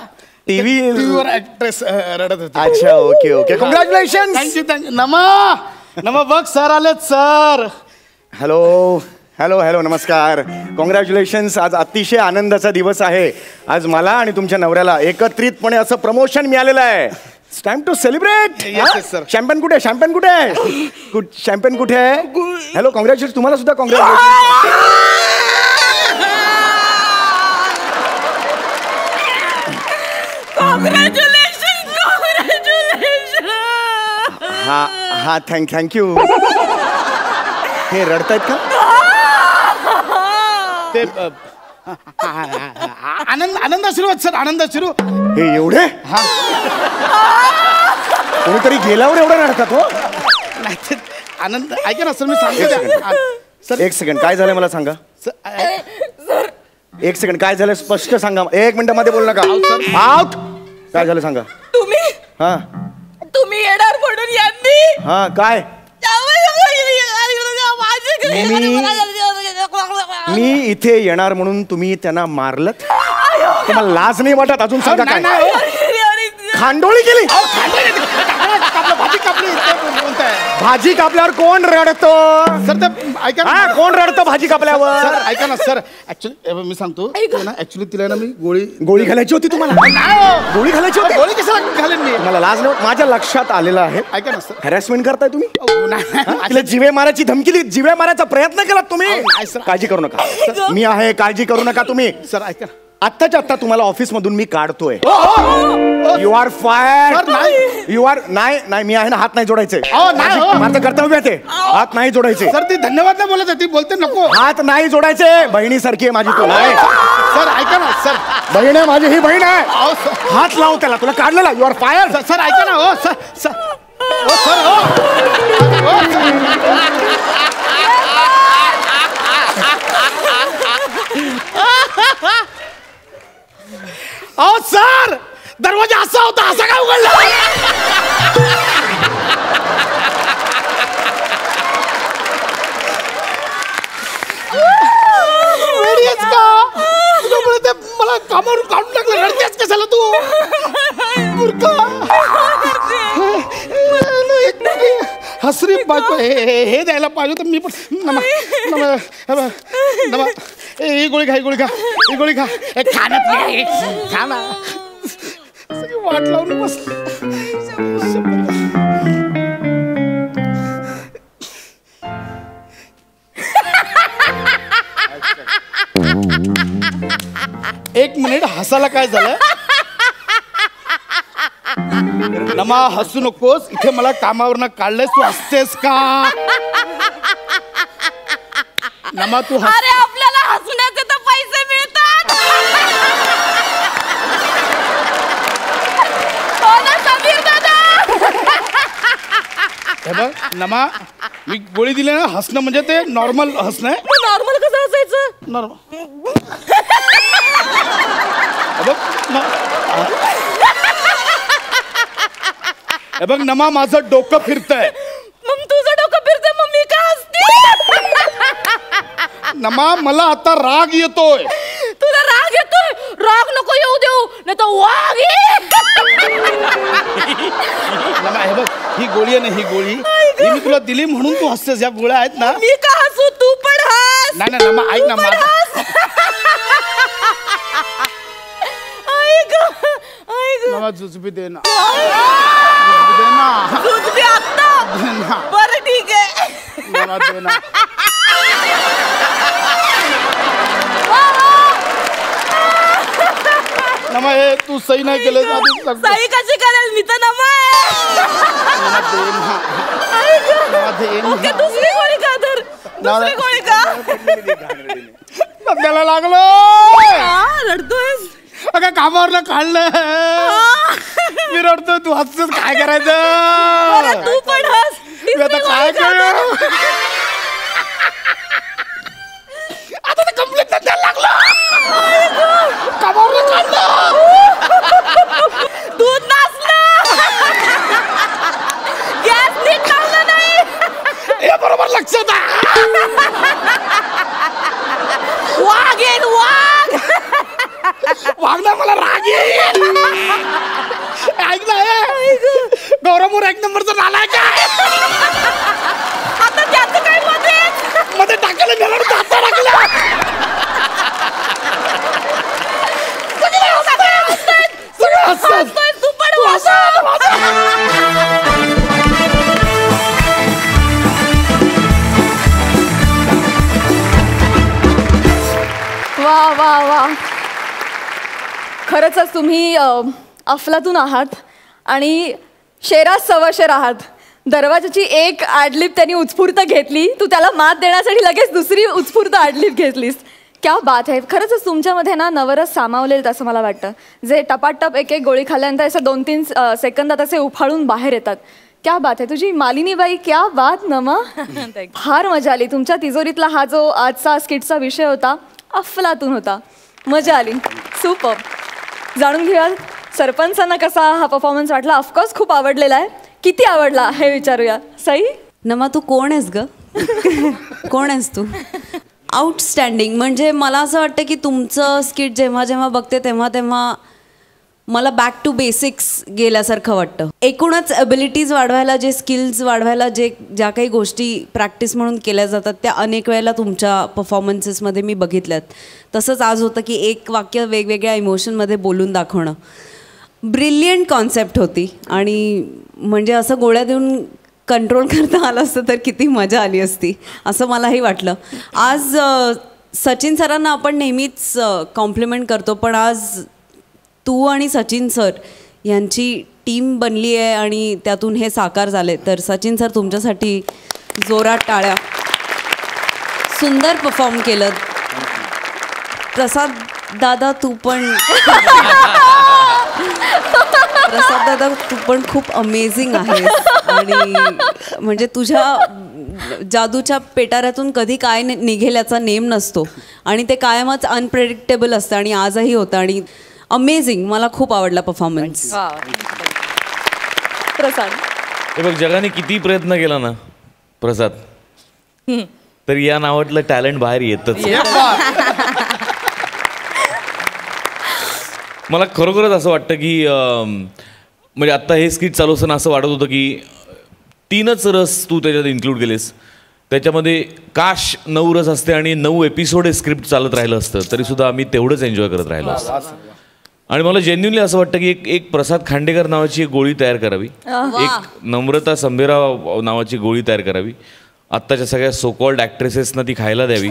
टीव्हीवर ऍक्ट्रेस रडत होती. अच्छा ओके ओके. कॉंग्रॅच्युलेशन. थँक्यू. नमा बघ सर आलेत सर. हॅलो हॅलो हॅलो नमस्कार. कॉंग्रॅच्युलेशन्स. आज अतिशय आनंदाचा दिवस आहे. आज मला आणि तुमच्या नवऱ्याला एकत्रितपणे असं प्रमोशन मिळालेलं आहे. It's time to celebrate. Champagne कुठे? शॅम्पेन कुठे आहे? शॅम्पेन कुठे आहे? Hello congratulation. तुम्हाला सुद्धा कॉंग्रॅच्युलेशन. हा हा थँक्यू. हे रडतायत का? ते आनंद आशीर्वाद सर. आनंद आशीर्वाद. हे एवढे? कोणीतरी गेल्यावर एवढं रडतात हो? नाही आनंद. ऐका ना सर मी सांगतो. सर एक सेकंड. काय झालं मला सांगा. सर एक सेकंड, काय झालं स्पष्ट सांगा. 1 मिनिट मध्ये बोल नका. आउट. काय झालं सांगा. तुम्ही येणार म्हणून यांनी. काय मी इथे येणार म्हणून तुम्ही त्यांना मारलत? तुम्हाला लाज नाही वाटत? अजून सांगा काय. खांडोळी केली. भाजी कापल्यावर कोण रडतो? सर ते ऐका ना. कोण रडतं भाजी कापल्यावर? सर ऐका ना सर, ऍक्च्युली मी सांगतो ना, ऍक्च्युली तिला ना मी गोळी घालायची होती तुम्हाला. गोळी घालायची होती. गोळी कशाला घालेन मी? मला लाज नाही. माझ्या लक्षात आलेलं आहे. ऐका ना सर, हॅरॅसमेंट करताय तुम्ही. तिला जिवे मारायची धमकी दिली, जिवे मारायचा प्रयत्न केला तुम्ही. काळजी करू नका, मी आहे, काळजी करू नका तुम्ही. सर ऐका, आत्ताच्या आत्ता तुम्हाला ऑफिस मधून मी काढतोय. You are fire. You are नाही मी आहे ना. हात नाही जोडायचे. माझं कर्तव्य आहे ते. हात नाही जोडायचे. सर ती धन्यवाद नाही बोलत, ती बोलते नको. हात नाही जोडायचे. बहिणीसारखी आहे माझी तो. नाही सर ऐका ना सर, बहीण आहे माझी, ही बहीण आहे. हात लावू त्याला. तुला काढलेला. You are fire. सर ऐका ना. हो सर, सर हो सर, हो सर, दरवाजा असा होता, असा काय उघडला? मला कामावरून काढून टाकलं. रडतेस कशाला तू? हसरी बायको हे द्यायला पाहिजे तर मी पण. ही गोळी खा, ही गोळी खा, ही गोळी खा. खाण्यात खा ना. सगळी वाट लावून बस. एक मिनिट, हसायला काय झालं? नमा हसू नकोस. इथे मला कामावरनं काढलंयस, तू हसतेस का? नमा तू अरे आपल्याला हसण्याचे तर पैसे मिळतात. हो ना समीर दादा? हे बघ नमा, मी गोळी दिली ना, हसणं म्हणजे ते नॉर्मल हसणं आहे. नॉर्मल कसं हसायचं? नॉर्मल. हे बघ नमा, माझं डोकं फिरतंय. मग तुझं डोकं फिरतंय, मग मी का हसते? नमा मला आता राग येतोय. तुला राग येतोय? राग नको येऊ देऊ, नाही तर वाघ येईल. नमा हे बघ, ही गोळी आहे ना, ही गोळी ही मी तुला दिली म्हणून तू हसतेस. या गोळ्या आहेत ना. मी का हसू? तू पण हस. नाही नाही नमा, ऐक ना माझं. नमा जुजबी दे ना. जुजबी दे ना. जुजबी आता? बरं ठीक आहे. नमा दे ना. नमा हे तू सही नाही केलं. सही कशी करेल? मी तर नमा आहे. ओके, दुसरी गोळी का? तर दुसरी गोळी का? त्याला लागलो. रडतोयस? अगं कामावरनं काढलं. मी रडतो, तू हसतोस. काय करायचं? तू पण हस. आता काय करू? आता ते कंप्लीट द्यायला लागलं. कामावरनं काढलं. दूध नासलं. गॅस नीट लावलं नाही. हे बरोबर लक्षात आहे. वाघ येईल, वाघ. वागना मला राग येईल. ऐक ना, गौरवमोर 1 नंबरचा नालाय काय? आता त्याचं काय मध्ये टाकलं, घरात हात टाकला. सगळं हसतोय. तू पण वा वा वा, खरंच तुम्ही अफलातून आहात आणि शेरात सवशेर आहात. दरवाजाची एक आडलीप त्यांनी उत्स्फूर्त घेतली, तू त्याला मात देण्यासाठी लगेच दुसरी उत्स्फूर्त आडलीप घेतलीस. क्या बात आहे. खरंच तुमच्यामध्ये ना नवरस सामावलेत असं मला वाटतं, जे टपाटप एक एक गोळी खाल्ल्यानंतर असं 2-3 सेकंदात असे उफाळून बाहेर येतात. क्या बात आहे. तुझी मालिनीबाई, क्या बात नमा. फार मजा आली. तुमच्या तिजोरीतला हा जो आजचा स्किटचा विषय होता, अफलातून होता. मजा आली. सुपर. जाणून घेऊया सरपंचांना कसा हा परफॉर्मन्स वाटला. ऑफकोर्स खूप आवडलेला आहे. किती आवडला हे विचारूया. सई, नमा तू कोण आहेस ग? कोण आहेस तू? आउटस्टँडिंग. म्हणजे मला असं वाटतं की तुमचं स्किट जेव्हा जेव्हा बघते तेव्हा तेव्हा मला बॅक टू बेसिक्स गेल्यासारखं वाटतं. एकूणच ॲबिलिटीज वाढवायला, जे स्किल्स वाढवायला ज्या काही गोष्टी प्रॅक्टिस म्हणून केल्या जातात त्या अनेक वेळेला तुमच्या परफॉर्मन्सेसमध्ये मी बघितल्यात. तसंच आज होतं की एक वाक्य वेगवेगळ्या इमोशनमध्ये बोलून दाखवणं. ब्रिलियंट कॉन्सेप्ट होती आणि म्हणजे असं गोळ्या देऊन कंट्रोल करता आलं असतं तर किती मजा आली असती असं मलाही वाटलं. आज सचिन सरांना आपण नेहमीच कॉम्प्लिमेंट करतो, पण आज तू आणि सचिन सर यांची टीम बनली आहे आणि त्यातून हे साकार झाले. तर सचिन सर तुमच्यासाठी जोरात टाळ्या. सुंदर परफॉर्म केलं. प्रसाद दादा तू पण खूप अमेझिंग आहेस आणि म्हणजे तुझ्या जादूच्या पेटाऱ्यातून कधी काय निघेल याचा नेम नसतो आणि ते कायमच अनप्रेडिक्टेबल असतं आणि आजही होतं आणि अमेझिंग. मला खूप आवडला परफॉर्मन्स. प्रसाद, हे बघ, जगाने किती प्रयत्न केला ना प्रसाद, तर या नावातलं टॅलेंट बाहेर येतच. मला खरोखरच असं वाटतं की म्हणजे आत्ता हे स्किट चालू असताना असं वाटत होतं की 3च रस तू त्याच्यात इन्क्लूड केलेस. त्याच्यामध्ये काश 9 रस असते आणि 9 एपिसोड हे स्क्रिप्ट चालत राहिलं असतं तरीसुद्धा आम्ही तेवढंच एन्जॉय करत राहिलो असतं. आणि मला जेन्युनली असं वाटतं की एक प्रसाद खांडेकर नावाची एक गोळी तयार करावी, एक नम्रता संभेराव नावाची गोळी तयार करावी, आत्ताच्या सगळ्या सोकॉल्ड ॲक्ट्रेसेसना ती खायला द्यावी.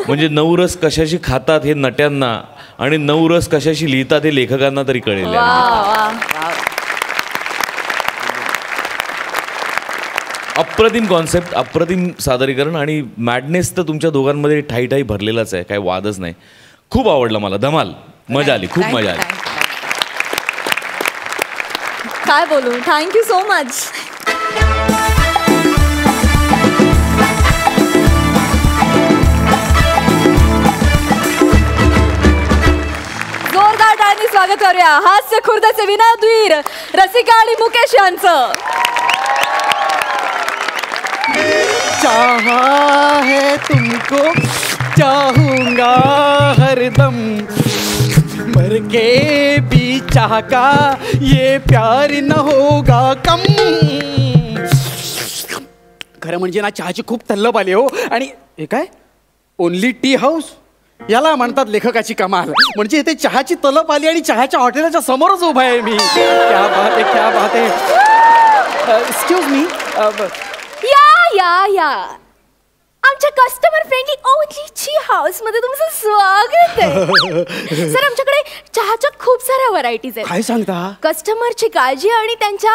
म्हणजे 9 रस कशाशी खातात हे नट्यांना आणि 9 रस कशाशी लिहितात हे लेखकांना तरी कळेल. अप्रतिम कॉन्सेप्ट, अप्रतिम सादरीकरण आणि मॅडनेस तर तुमच्या दोघांमध्ये ठाई ठाई भरलेलाच आहे, काही वादच नाही. खूप आवडलं मला. धमाल, मजा आली, खूप मजा आली. काय बोलू. Thank you so much. जोरदार टाळ्यांनी स्वागत करूया हास्य खुर्दचे विनोदवीर रसिका आणि मुकेश यांचं. चाहा है तुमको चाहूंगा हरदम, मर के भी चाह का ये प्यार न होगा कम. खरं म्हणजे ना चहाची खूप तल्लप आली हो. आणि हे काय ओनली टी हाऊस, याला म्हणतात लेखकाची कमाल. म्हणजे इथे चहाची तलप आली आणि चहाच्या हॉटेलच्या समोरच उभा आहे मी. क्या बात आहे, क्या बात आहे. Excuse me. या आमच्या customer friendly only tea house मध्ये तुमचं स्वागत आहे. सर, आमच्याकडे चहाच्या खूप साऱ्या व्हरायटीज आहेत. काय सांगता? कस्टमरची काळजी आणि त्यांच्या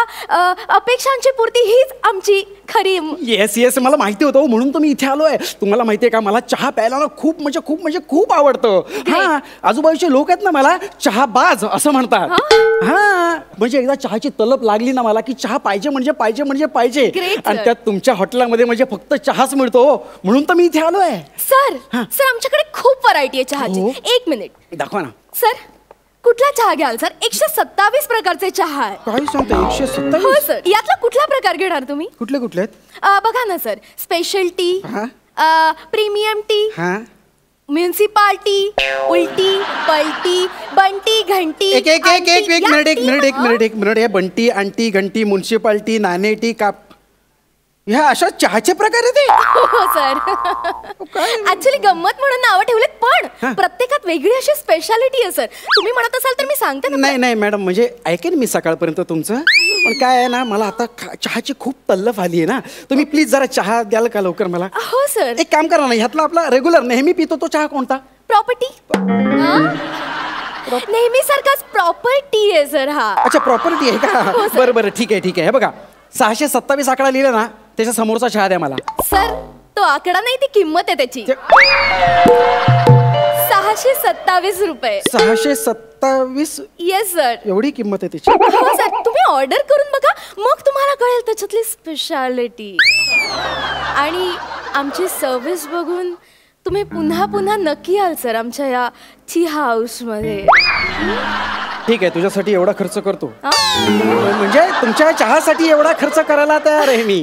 अपेक्षांची पूर्ती हीच आमची खरी. येस मला माहिती होतं, म्हणून तर मी इथे आलोय. तुम्हाला माहितीये का, मला चहा प्यायला ना खूप आवडतं. हा, आजूबाजूचे लोक आहेत ना मला चहाबाज असं म्हणतात. हा, म्हणजे एकदा चहाची तलप लागली ना मला की चहा पाहिजे म्हणजे पाहिजे. आणि त्यात तुमच्या हॉटेलमध्ये म्हणजे फक्त चहाच मिळतो, म्हणून तर मी इथे आलोय. सर आमच्याकडे खूप व्हरायटी आहे चहाची. 1 मिनिट दाखवा ना. सर, कुठला चहा घ्याल सर? 127 प्रकारचे चहा आहे. काय सांगता? 127? हो सर. यातला कुठला प्रकार घेणार तुम्ही? कुठले आहेत? बघा ना sir, special T, premium T, municipality, उलटी, पलटी, बंटी, घंटी. एक मिनिट. हे बंटी, अंटी, घंटी, म्युन्सिपालिटी, नाणे टी, काप, ह्या अशा चहाचे प्रकार आहेत. हो सर. ऍक्च्युली गंमत म्हणून नावं ठेवलेत, पण प्रत्येकात वेगळी अशी स्पेशालिटी आहे सर. तुम्ही म्हणत असाल तर मी सांगते ना. नाही मॅडम, म्हणजे ऐकेन मी सकाळपर्यंत तुमचं, पण काय आहे ना, मला आता चहाची खूप तल्लफ आली आहे ना. तुम्ही प्लीज जरा चहा द्याल का लवकर मला? हो सर. एक काम करा ना, ह्यातला आपला रेग्युलर नेहमी पितो तो चहा कोणता? प्रॉपर्टी. नेहमी सारखाच प्रॉपर्टी आहे सर हा. अच्छा, प्रॉपर्टी आहे का? बरं ठीक आहे. हे बघा, 627 आकडा लिहिला ना, त्याच्या समोरचा चहा द्या मला. सर, तो आकडा नाही, ती किंमत आहे त्याची. 627 रुपये. 627? Yes sir. एवढी किंमत आहे त्याची? हो सर. तुम्ही ऑर्डर करून बघा, मग तुम्हाला कळेल त्याच्यातली स्पेशालिटी. आणि आमची सर्व्हिस बघून तुम्ही पुन्हा पुन्हा नक्की याल सर आमच्या या टी हाऊस मध्ये. ठीक आहे, तुझ्यासाठी एवढा खर्च करतो. म्हणजे तुमच्या चहासाठी एवढा खर्च करायला तयार आहे मी.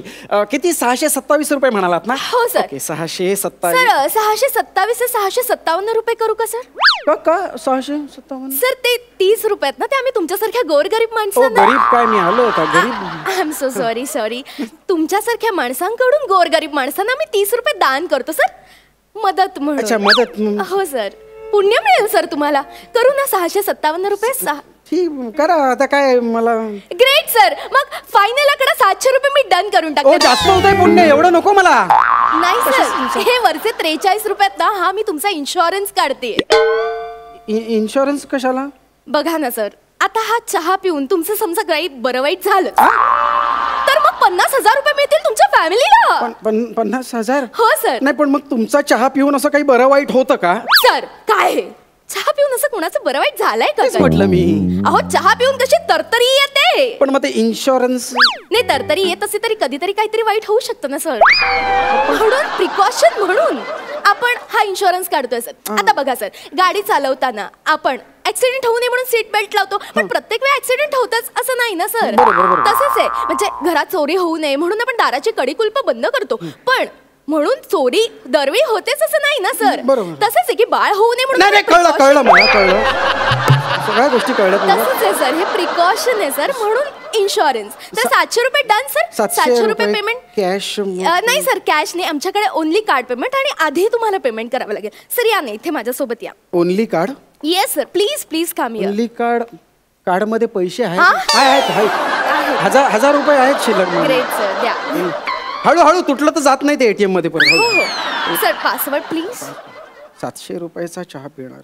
किती 627 रुपये म्हणालात ना? हो सर. 627. सर 627 ते 657 रुपये करू का सर? का 657? सर ते 30 रुपये आहेत ना, ते आम्ही तुमच्यासारख्या गोरगरीब माणसांना. गरीब काय, मी आलो होता गरीब. I am so sorry. तुमच्यासारख्या माणसांकडून गोरगरीब माणसांना मी 30 रुपये दान करतो सर, मदत म्हणून. अच्छा, मदत. हो सर, पुण्य मिळेल सर तुम्हाला. करू ना 657 रुपये. ठीक, करा. आता काय मला. ग्रेट सर, मग फायनल आकडा 700 रुपये मी डन करून टाकते. जास्त होतंय पुण्य, एवढं नको मला. नाही सर, हे वरचे 43 रुपयात ना, हा मी तुमचा इन्शुरन्स काढते. इन्शुरन्स कशाला? बघा ना सर, आता हा चहा पिऊन तुमचं समजा काही बरं वाईट झालं तर मग 50,000 रुपये मिळतील तुमच्या फॅमिलीला. 50,000? हो सर. नाही, पण मग तुमचा चहा पिऊन असं काही बरं वाईट होतं का? सर काय चहा पिऊन असं कोणाचं बरं वाईट झालंय का? म्हटलं मी. अहो, चहा पिऊन कशी तरतरी येते. पण मग ते इन्शुरन्स. नाही, तरतरी येत असे तरी कधीतरी काहीतरी वाईट होऊ शकतं ना सर. म्हणून प्रिकॉशन म्हणून आपण हा इन्शुरन्स काढतोय सर. आता बघा सर, गाडी चालवताना आपण ऍक्सिडेंट होऊ नये म्हणून सीट बेल्ट लावतो, पण प्रत्येक वेळी ऍक्सिडेंट होतच असं नाही ना सर. तसंच आहे, म्हणजे घरात चोरी होऊ नये म्हणून आपण दाराची कडी कुलप बंद करतो, पण म्हणून चोरी दरवेळी होतेच असं नाही ना सर. तसंच आहे की बाळ होऊ नये म्हणून. कळलं मला, कळलं. सगळ्या गोष्टी कळल्या. तसंच आहे सर, हे प्रिकॉशन आहे सर, म्हणून इन्शुरन्स. तर 700 रुपये डन सर. 700 रुपये पेमेंट. कॅश नाही सर, कॅश नाही, आमच्याकडे ओनली कार्ड पेमेंट, आणि आधी तुम्हाला पेमेंट करावं लागेल. सर या ना इथे माझ्यासोबत या. Only card? Yes sir, please come here. Only card. Card मध्ये पैसे आहेत? 1000 रुपये आहेत शिल्लक. ग्रेट सर, द्या. हळूहळू तुटलं तर जात नाही ते ATM मध्ये पण. हो सर, पासवर्ड प्लीज. 700 रुपयाचा चहा पिणार.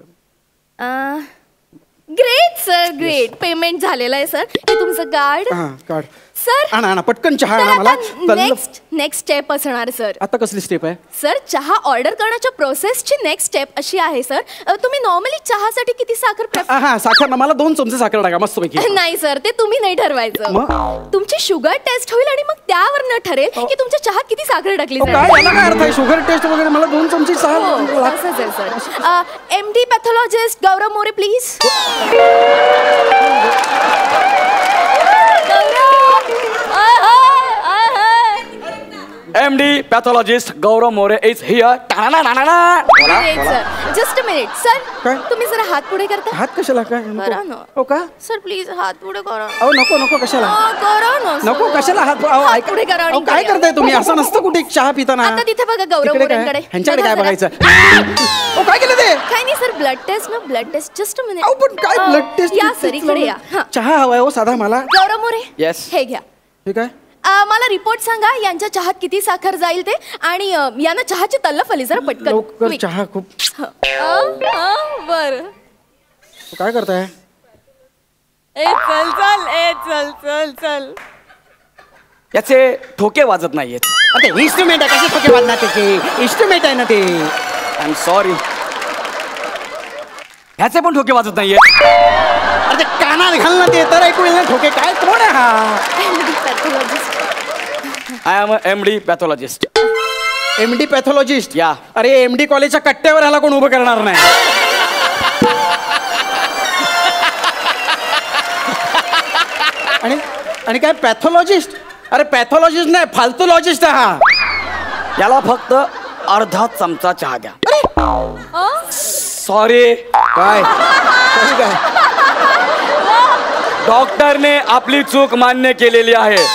Great sir, great. पेमेंट झालेलं आहे सर. हे तुमचं कार्ड. सर आणा पटकन चहा आणा मला. नेक्स्ट स्टेप असणार सर. आता कसली स्टेप आहे? सर, चहा ऑर्डर करण्याच्या प्रोसेसची नेक्स्ट स्टेप अशी आहे सर, तुम्ही नॉर्मली चहासाठी किती साखर साखर ना, मला 2 चमचे साखर टाका मस्त पैकी. नाही सर, ते तुम्ही नाही ठरवायचं. तुमची शुगर टेस्ट होईल आणि मग त्यावर ठरेल की तुमच्या चहात किती साखर टाकली जाईल. काय अर्थ आहे शुगर टेस्ट वगैरे? मला 2 चमचे तसंच आहे sir. MD pathologist Gaurav More please. MD pathologist Gaurav More is here. Just a minute sir, तुम्ही जरा हात पुढे करता. हात कशाला? काय हो का सर, प्लीज हात पुढे करा. अहो नको कशाला? करा ना. नको कशाला हात पुढे करा. काय करताय तुम्ही? असं नसतं कुठे चहा पिताना. आता तिथे बघा गौरव मोरेंकडे. ह्यांच्याकडे काय बघायचं? काय केलं ते? काय नाही सर, ब्लड टेस्ट ना, blood test. Just a minute. पण काय ब्लड टेस्ट? या सर, इकडे या. चहा हवाय हो साधा मला. गौरव मोरे, हे घ्या. ठीक आहे. मला रिपोर्ट सांगा यांच्या चहात किती साखर जाईल ते, आणि यांना चहाची तल्लफ आली जरा पटकन. चहा खूप. बर, काय करताय? चल. याचे ठोके वाजत नाहीयेत. अरे इन्स्ट्रुमेंट आहे, कसे ठोके वाजणार? त्याचे इन्स्ट्रुमेंट आहे ना ते. I am sorry. ह्याचे पण ठोके वाजत नाहीयेत. अरे कानात घाल ना ते, तर ऐकू येईल ठोके. काय कोण आहे हा? I am MD pathologist. MD pathologist? Yeah. अरे MD कॉलेजच्या कट्ट्यावर ह्याला कोण उभं करणार नाही. आणि काय पॅथॉलॉजिस्ट? अरे पॅथॉलॉजिस्ट नाही, फालतूलॉजिस्ट आहे हा. याला फक्त अर्धा चमचा चहा द्या. सॉरी. काय? डॉक्टरने आपली चूक मान्य केलेली आहे.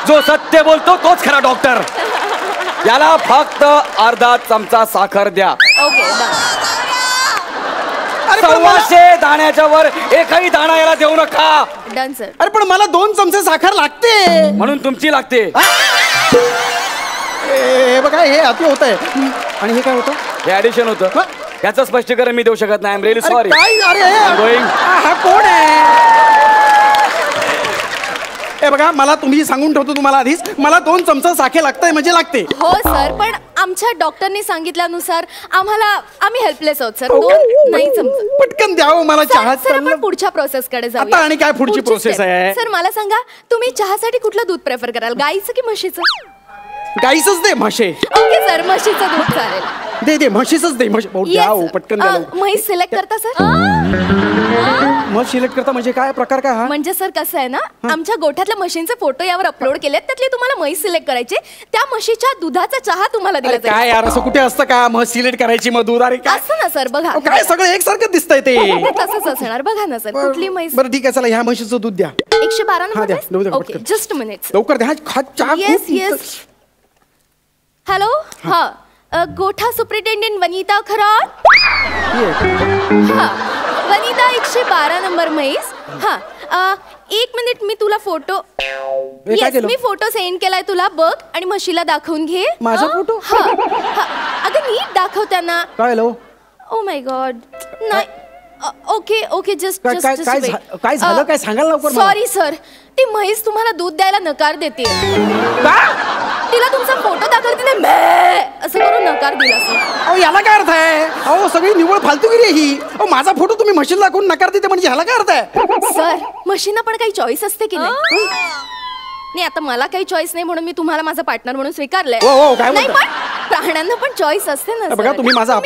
जो सत्य बोलतो तोच खरा डॉक्टर. याला फक्त अर्धा चमचा साखर द्या. ओके. 125 दाण्याच्या वर एकही दाणा याला देऊ नका. Done sir. अरे पण मला 2 चमचे साखर लागते. म्हणून तुमची लागते. हे बघा, हे अति होत आहे. आणि हे काय होतं? हे ऍडिशन होतं. याचं स्पष्टीकरण मी देऊ शकत नाही. I am really sorry. अरे हा कोण आहे? हे बघा, मला तुम्ही सांगून ठेवतो तुम्हाला आधीच, मला 2 चमचा साखर लागतंय म्हणजे लागते. हो सर, पण आमच्या डॉक्टरनी सांगितल्यानुसार आम्ही हेल्पलेस आहोत सर. 2 नाही चमचा. पटकन द्यावं मला चहा. सर, आपण पुढच्या प्रोसेस कडे जाऊ. आता आणि काय पुढची प्रोसेस आहे? सर मला सांगा, तुम्ही चहासाठी कुठलं दूध प्रेफर कराल, गाईचं की म्हशीचं? गाईचंच दे म्हशे. ओके सर, म्हशीचं दूध चालेल. दे म्हशीचंच दे. पटकन द्या. म्हैस सिलेक्ट करता सर? म्हस सिलेक्ट करता म्हणजे काय प्रकार काय हा? म्हणजे सर कसं आहे ना, आमच्या गोठ्यातल्या म्हशींचे फोटो यावर अपलोड केलेत, त्यातली तुम्हाला म्हैस सिलेक्ट करायचे. त्या म्हशीच्या दुधाचा चहा तुम्हाला दिला जाईल. काय यार, असं कुठे असतं का म्हस सिलेक्ट करायची मग दूध? अरे काय असं ना सर, बघा काय सगळं एकसारखं दिसतंय ते. तसंच असणार. बघा ना सर, कुठली म्हैस. बरं ठीक आहे, चला ह्या म्हशीचं दूध द्या. 112 द्या. नंबर. Okay, just minute. लवकर द्या. चहा. येस. हॅलो, हा गोठा सुप्रिटेंडेंट वनिता खरात. हा, वनिता 112 नंबर म्हैस. हा, 1 मिनिट, मी तुला फोटो. येस, मी फोटो सेंड केलाय तुला, बघ आणि म्हशीला दाखवून घे. माझा फोटो? हा, अगं नीट दाखव त्यांना. काय लो? Oh my God. नाही. ओके, जस्ट काय झालं, काय सांगाल लवकर. सॉरी सर, ती म्हैस तुम्हाला दूध द्यायला नकार देते. तिला तुमचा फोटो दाखवला, तिने असं करून नकार दिला सर. याला काय अर्थ आहे? अहो सगळी निव्वळ फालतूगिरी आहे ही. माझा फोटो तुम्ही म्हशीला दाखवून नकार देते म्हणजे ह्याला काय अर्थ आहे? सर, म्हशींना पण काही चॉईस असते की नाही? आता मला काही चॉईस नाही म्हणून मी तुम्हाला माझा पार्टनर म्हणून स्वीकारलंय. नाही, पण प्राण्यांना पण चॉईस असते ना. बघा, तुम्ही माझा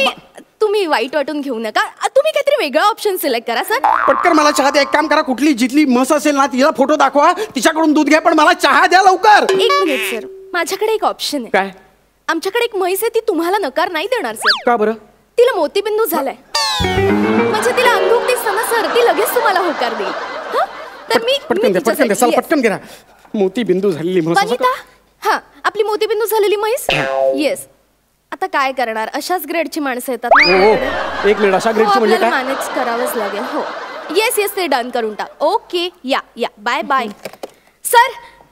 तुम्ही वाईट वाटून घेऊ नका. तुम्ही काहीतरी वेगळा ऑप्शन सिलेक्ट करा सर. पटकन मला चहा द्या. एक काम करा, कुठली जिथली म्हस असेल ना तिला फोटो दाखवा, तिच्याकडून दूध घ्या, पण मला चहा द्या लवकर. 1 मिनिट सर, माझ्याकडे एक ऑप्शन आहे. काय? आमच्याकडे एक म्हैस आहे, ती तुम्हाला नकार नाही देणार सर. का बरं? तिला मोतीबिंदू झालाय, म्हणजे तिला अंधुक दिसतं ना सर, ती लगेच तुम्हाला होकार देईल. तर मी पटकन घ्या. मोतीबिंदू झालेली म्हैस. वनिता, हा आपली मोतीबिंदू झालेली म्हैस. येस. आता काय करणार, अशाच ग्रेडची माणसं येतात ना. 1 मिनिट, अशा ग्रेडची म्हणजे काय? मॅनेज करावंच लागेल. हो, येस, ते डन करून टाक. ओके, या बाय.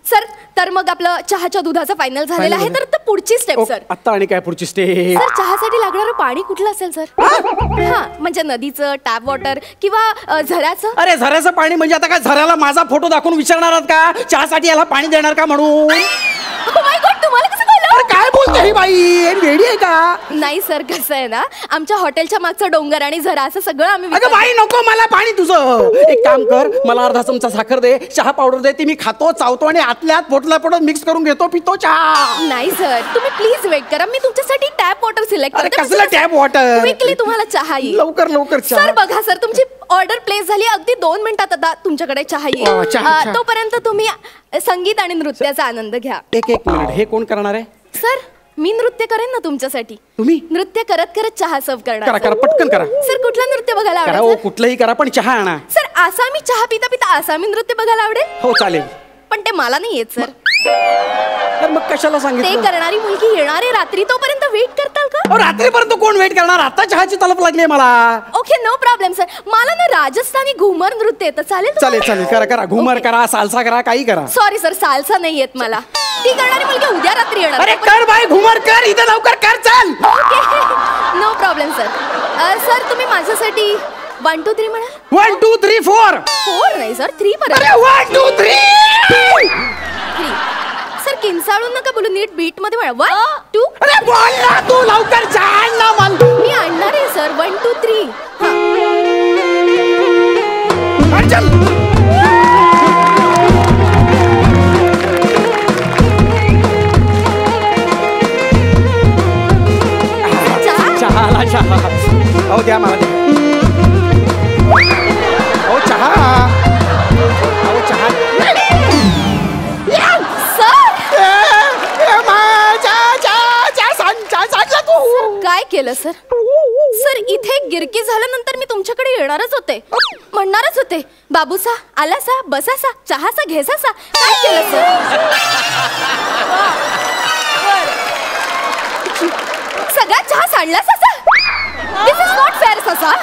सर, तर मग आपलं चहाच्या दुधाचं फायनल झालेलं आहे. तर पुढची स्टेप सर. आता आणि काय पुढची स्टेप? सर, चहासाठी लागणारं पाणी कुठलं असेल सर? हा, म्हणजे नदीचं, टॅप वॉटर किंवा झऱ्याचं. अरे झऱ्याचं पाणी म्हणजे आता काय झऱ्याला माझा फोटो दाखवून विचारणार आहात का चहासाठी याला पाणी देणार का म्हणून? तुम्हाला कसं कळलं? अरे काय बोलते ही बाई, वेडी आहे का? नाही सर, कसं आहे ना, आमच्या हॉटेलच्या मागचा डोंगर आणि झरा असं सगळं आम्ही. अगं बाई, नको मला पाणी तुझं. एक काम कर, मला अर्धा चमचा साखर दे, चहा पावडर दे, ती मी खातो, चावतो आणि आतल्यात पोटला पडून मिक्स करून घेतो, पितो चहा. नाही सर, तुम्ही प्लीज वेट करा, मी तुमच्यासाठी टॅप वॉटर सिलेक्ट करते. कसलं टॅप वॉटर? क्विकली तुम्हाला चहा येईल. लवकर सर बघा सर, तुमची ऑर्डर प्लेस झाली, अगदी 2 मिनिटात आता तुमच्याकडे चहा येईल. तोपर्यंत तुम्ही संगीत आणि नृत्याचा आनंद घ्या. एक मिनिट, हे कोण करणार आहे? सर, मी नृत्य करेन ना तुमच्यासाठी. तुम्ही नृत्य करत चहा सर्व करणार. करा, पटकन करा. सर, कुठलं नृत्य बघायला आवडेल? कुठलंही करा, पण चहा आणा. सर, आसामी चहा पिता आसामी नृत्य बघायला आवडेल? हो चालेल, पण ते मला नाही येत सर. तर मग कशाला सांगितलं? ते करणारी मुलगी येणार आहे रात्री, तोपर्यंत वेट करताल का? रात्रीपर्यंत कोण वेट करणार? आता चहाची तलप लागली मला. Okay, no problem sir. मला ना राजस्थानी घुमर नृत्य येतं. चालेल, करा. घुमर करा, सालसा करा, काही करा. सॉरी सर, सालसा नाही येत मला. ती करणारी मुलगी उद्या रात्री येणार. अरे कर बाई, घुमर कर, इथं लवकर कर, चल. Okay, no problem sir. Sir, तुम्ही माझ्यासाठी 1 2 3 म्हणा. 1 2 3 4. 4 नाही सर, 3 पर्यंत. 1 2 3. सर, किंचाळून नका बोलू, नीट बीट मध्ये म्हणा. 1 2. अरे बोल ना तू, लवकर जाण ना मन. मी आणणार आहे सर. 1 2 3. चल. चहा. हो द्या मला. हो चहा. काय केलं सर? सर, इथे गिरकी झाल्यानंतर मी तुमच्याकडे येणारच होते, म्हणणारच होते, बाबूसा आलासा, बसासा, चहासा, घेसासा. काय केलं सर? सगळा चहा सांडला ससा. दिस इज नॉट फेअर ससा.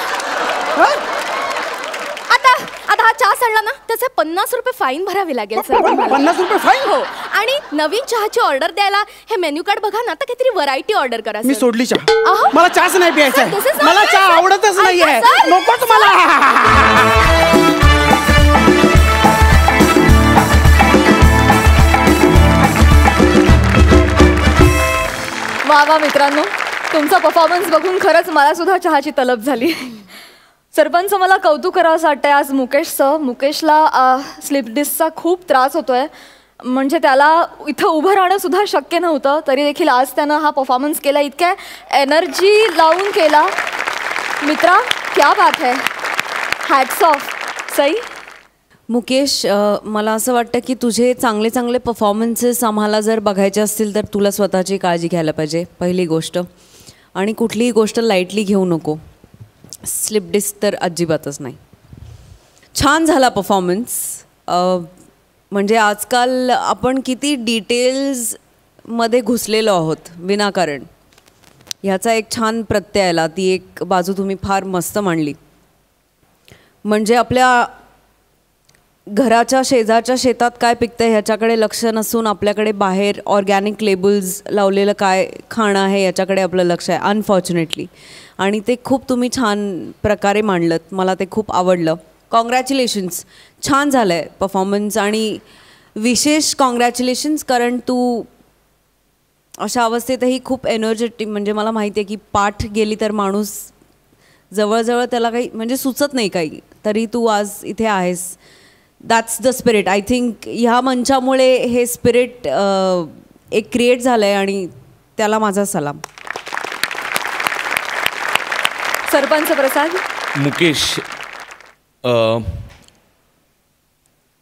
आता हा चहा सांडला ना, त्याचे 50 रुपये फाईन भरावे लागेल सर. 50 रुपये फाईन? हो. आणि नवीन चहाची ऑर्डर द्यायला हे मेन्यू कार्ड बघा ना, आता काहीतरी व्हरायटी ऑर्डर करा. मी सोडली चहा. मला चहाच नाही प्यायचा. मला चहा आवडतच नाहीये. नकोच मला. वा मित्रांनो, तुमचा परफॉर्मन्स बघून खरंच मला सुद्धा चहाची तलब झाली. सरपंच, मला कौतुक करावंसं वाटतंय आज मुकेशला स्लिप डिस्कचा खूप त्रास होतोय म्हणजे त्याला इथं उभं राहणं सुद्धा शक्य नव्हतं, तरी देखील आज त्यानं हा परफॉर्मन्स केला, इतक्या एनर्जी लावून केला. मित्रा, क्या बात है, हॅट्स ऑफ. सई. मुकेश, मला असं वाटतं की तुझे चांगले चांगले परफॉर्मन्सेस आम्हाला जर बघायचे असतील तर तुला स्वतःची काळजी घ्यायला पाहिजे, पहिली गोष्ट. आणि कुठलीही गोष्ट लाईटली घेऊ नको. स्लिप डिस्क तर अजिबातच नाही. छान झाला परफॉर्मन्स. म्हणजे आजकाल आपण किती डिटेल्समध्ये घुसलेलो आहोत विनाकारण, ह्याचा एक छान प्रत्यय आला. ती एक बाजू तुम्ही फार मस्त मांडली. म्हणजे आपल्या घराच्या शेजारच्या शेतात काय पिकतं ह्याच्याकडे लक्ष नसून आपल्याकडे बाहेर ऑर्गॅनिक लेबल्स लावलेलं काय खाणं आहे याच्याकडे आपलं लक्ष आहे, अनफॉर्च्युनेटली. आणि ते खूप तुम्ही छान प्रकारे मांडलं, मला ते खूप आवडलं. कॉंग्रॅच्युलेशन्स, छान झालं आहे परफॉर्मन्स. आणि विशेष कॉंग्रॅच्युलेशन्स, कारण तू अशा अवस्थेतही खूप एनर्जेटिक, म्हणजे मला माहिती आहे की पाठ गेली तर माणूस जवळजवळ त्याला काही म्हणजे सुचत नाही काही, तरी तू आज इथे आहेस. That's the spirit. I think ह्या मंचामुळे हे स्पिरिट एक क्रिएट झालं आहे आणि त्याला माझा सलाम. सरपंच प्रसाद. मुकेश,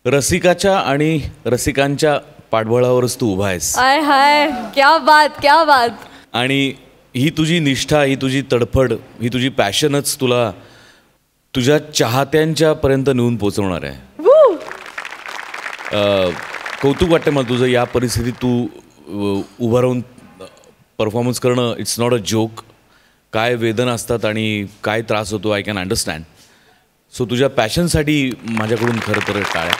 रसिकाच्या आणि रसिकांच्या पाठबळावरच तू उभा आहेस. हाय हाय, क्या बात, क्या बात. आणि ही तुझी निष्ठा, ही तुझी तडफड, ही तुझी पॅशनच तुला तुझ्या चाहत्यांच्या पर्यंत नेऊन पोचवणार आहे. कौतुक वाटतं मला तुझं. या परिस्थितीत तू उभं राहून परफॉर्मन्स करणं, इट्स नॉट अ जोक. काय वेदना असतात आणि काय त्रास होतो, आय कॅन अंडरस्टँड. सो तुझ्या पॅशनसाठी माझ्याकडून खरं तर टाळ्या.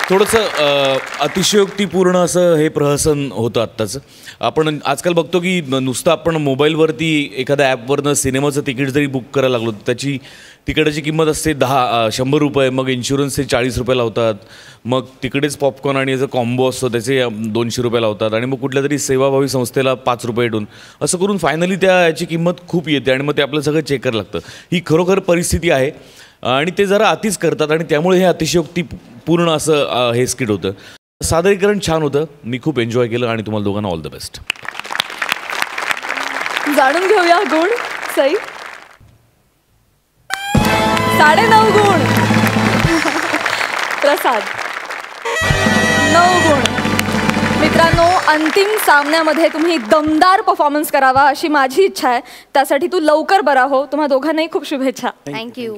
थोडंसं अतिशयोक्तीपूर्ण असं हे प्रहसन होतं आत्ताचं. आपण आजकाल बघतो की नुसतं आपण मोबाईलवरती एखाद्या ॲपवरनं सिनेमाचं तिकीट जरी बुक करायला लागलो, त्याची तिकिटाची किंमत असते 100 रुपये, मग इन्शुरन्सचे 40 रुपये लावतात, मग तिकडेच पॉपकॉर्न आणि याचा कॉम्बो असतो त्याचे 200 रुपये लावतात, आणि मग कुठल्या तरी सेवाभावी संस्थेला 5 रुपये इटून असं करून फायनली याची किंमत खूप येते आणि मग ते आपलं सगळं चेक करायला लागतं. ही खरोखर परिस्थिती आहे आणि ते जरा अतिच करतात आणि त्यामुळे हे अतिशयोक्ती पूर्ण असं हे स्किट होतं. सादरीकरण छान होतं, मी खूप एन्जॉय केलं आणि तुम्हाला दोघांना ऑल द बेस्ट. जाणून घेऊया गुण. सई. 9.5 गुण. प्रसाद 9 गुण. मित्रांनो, अंतिम सामन्यामध्ये तुम्ही दमदार परफॉर्मन्स करावा अशी माझी इच्छा आहे. त्यासाठी तू लवकर बरा हो. तुम्हा दोघांनाही खूप शुभेच्छा. थँक्यू.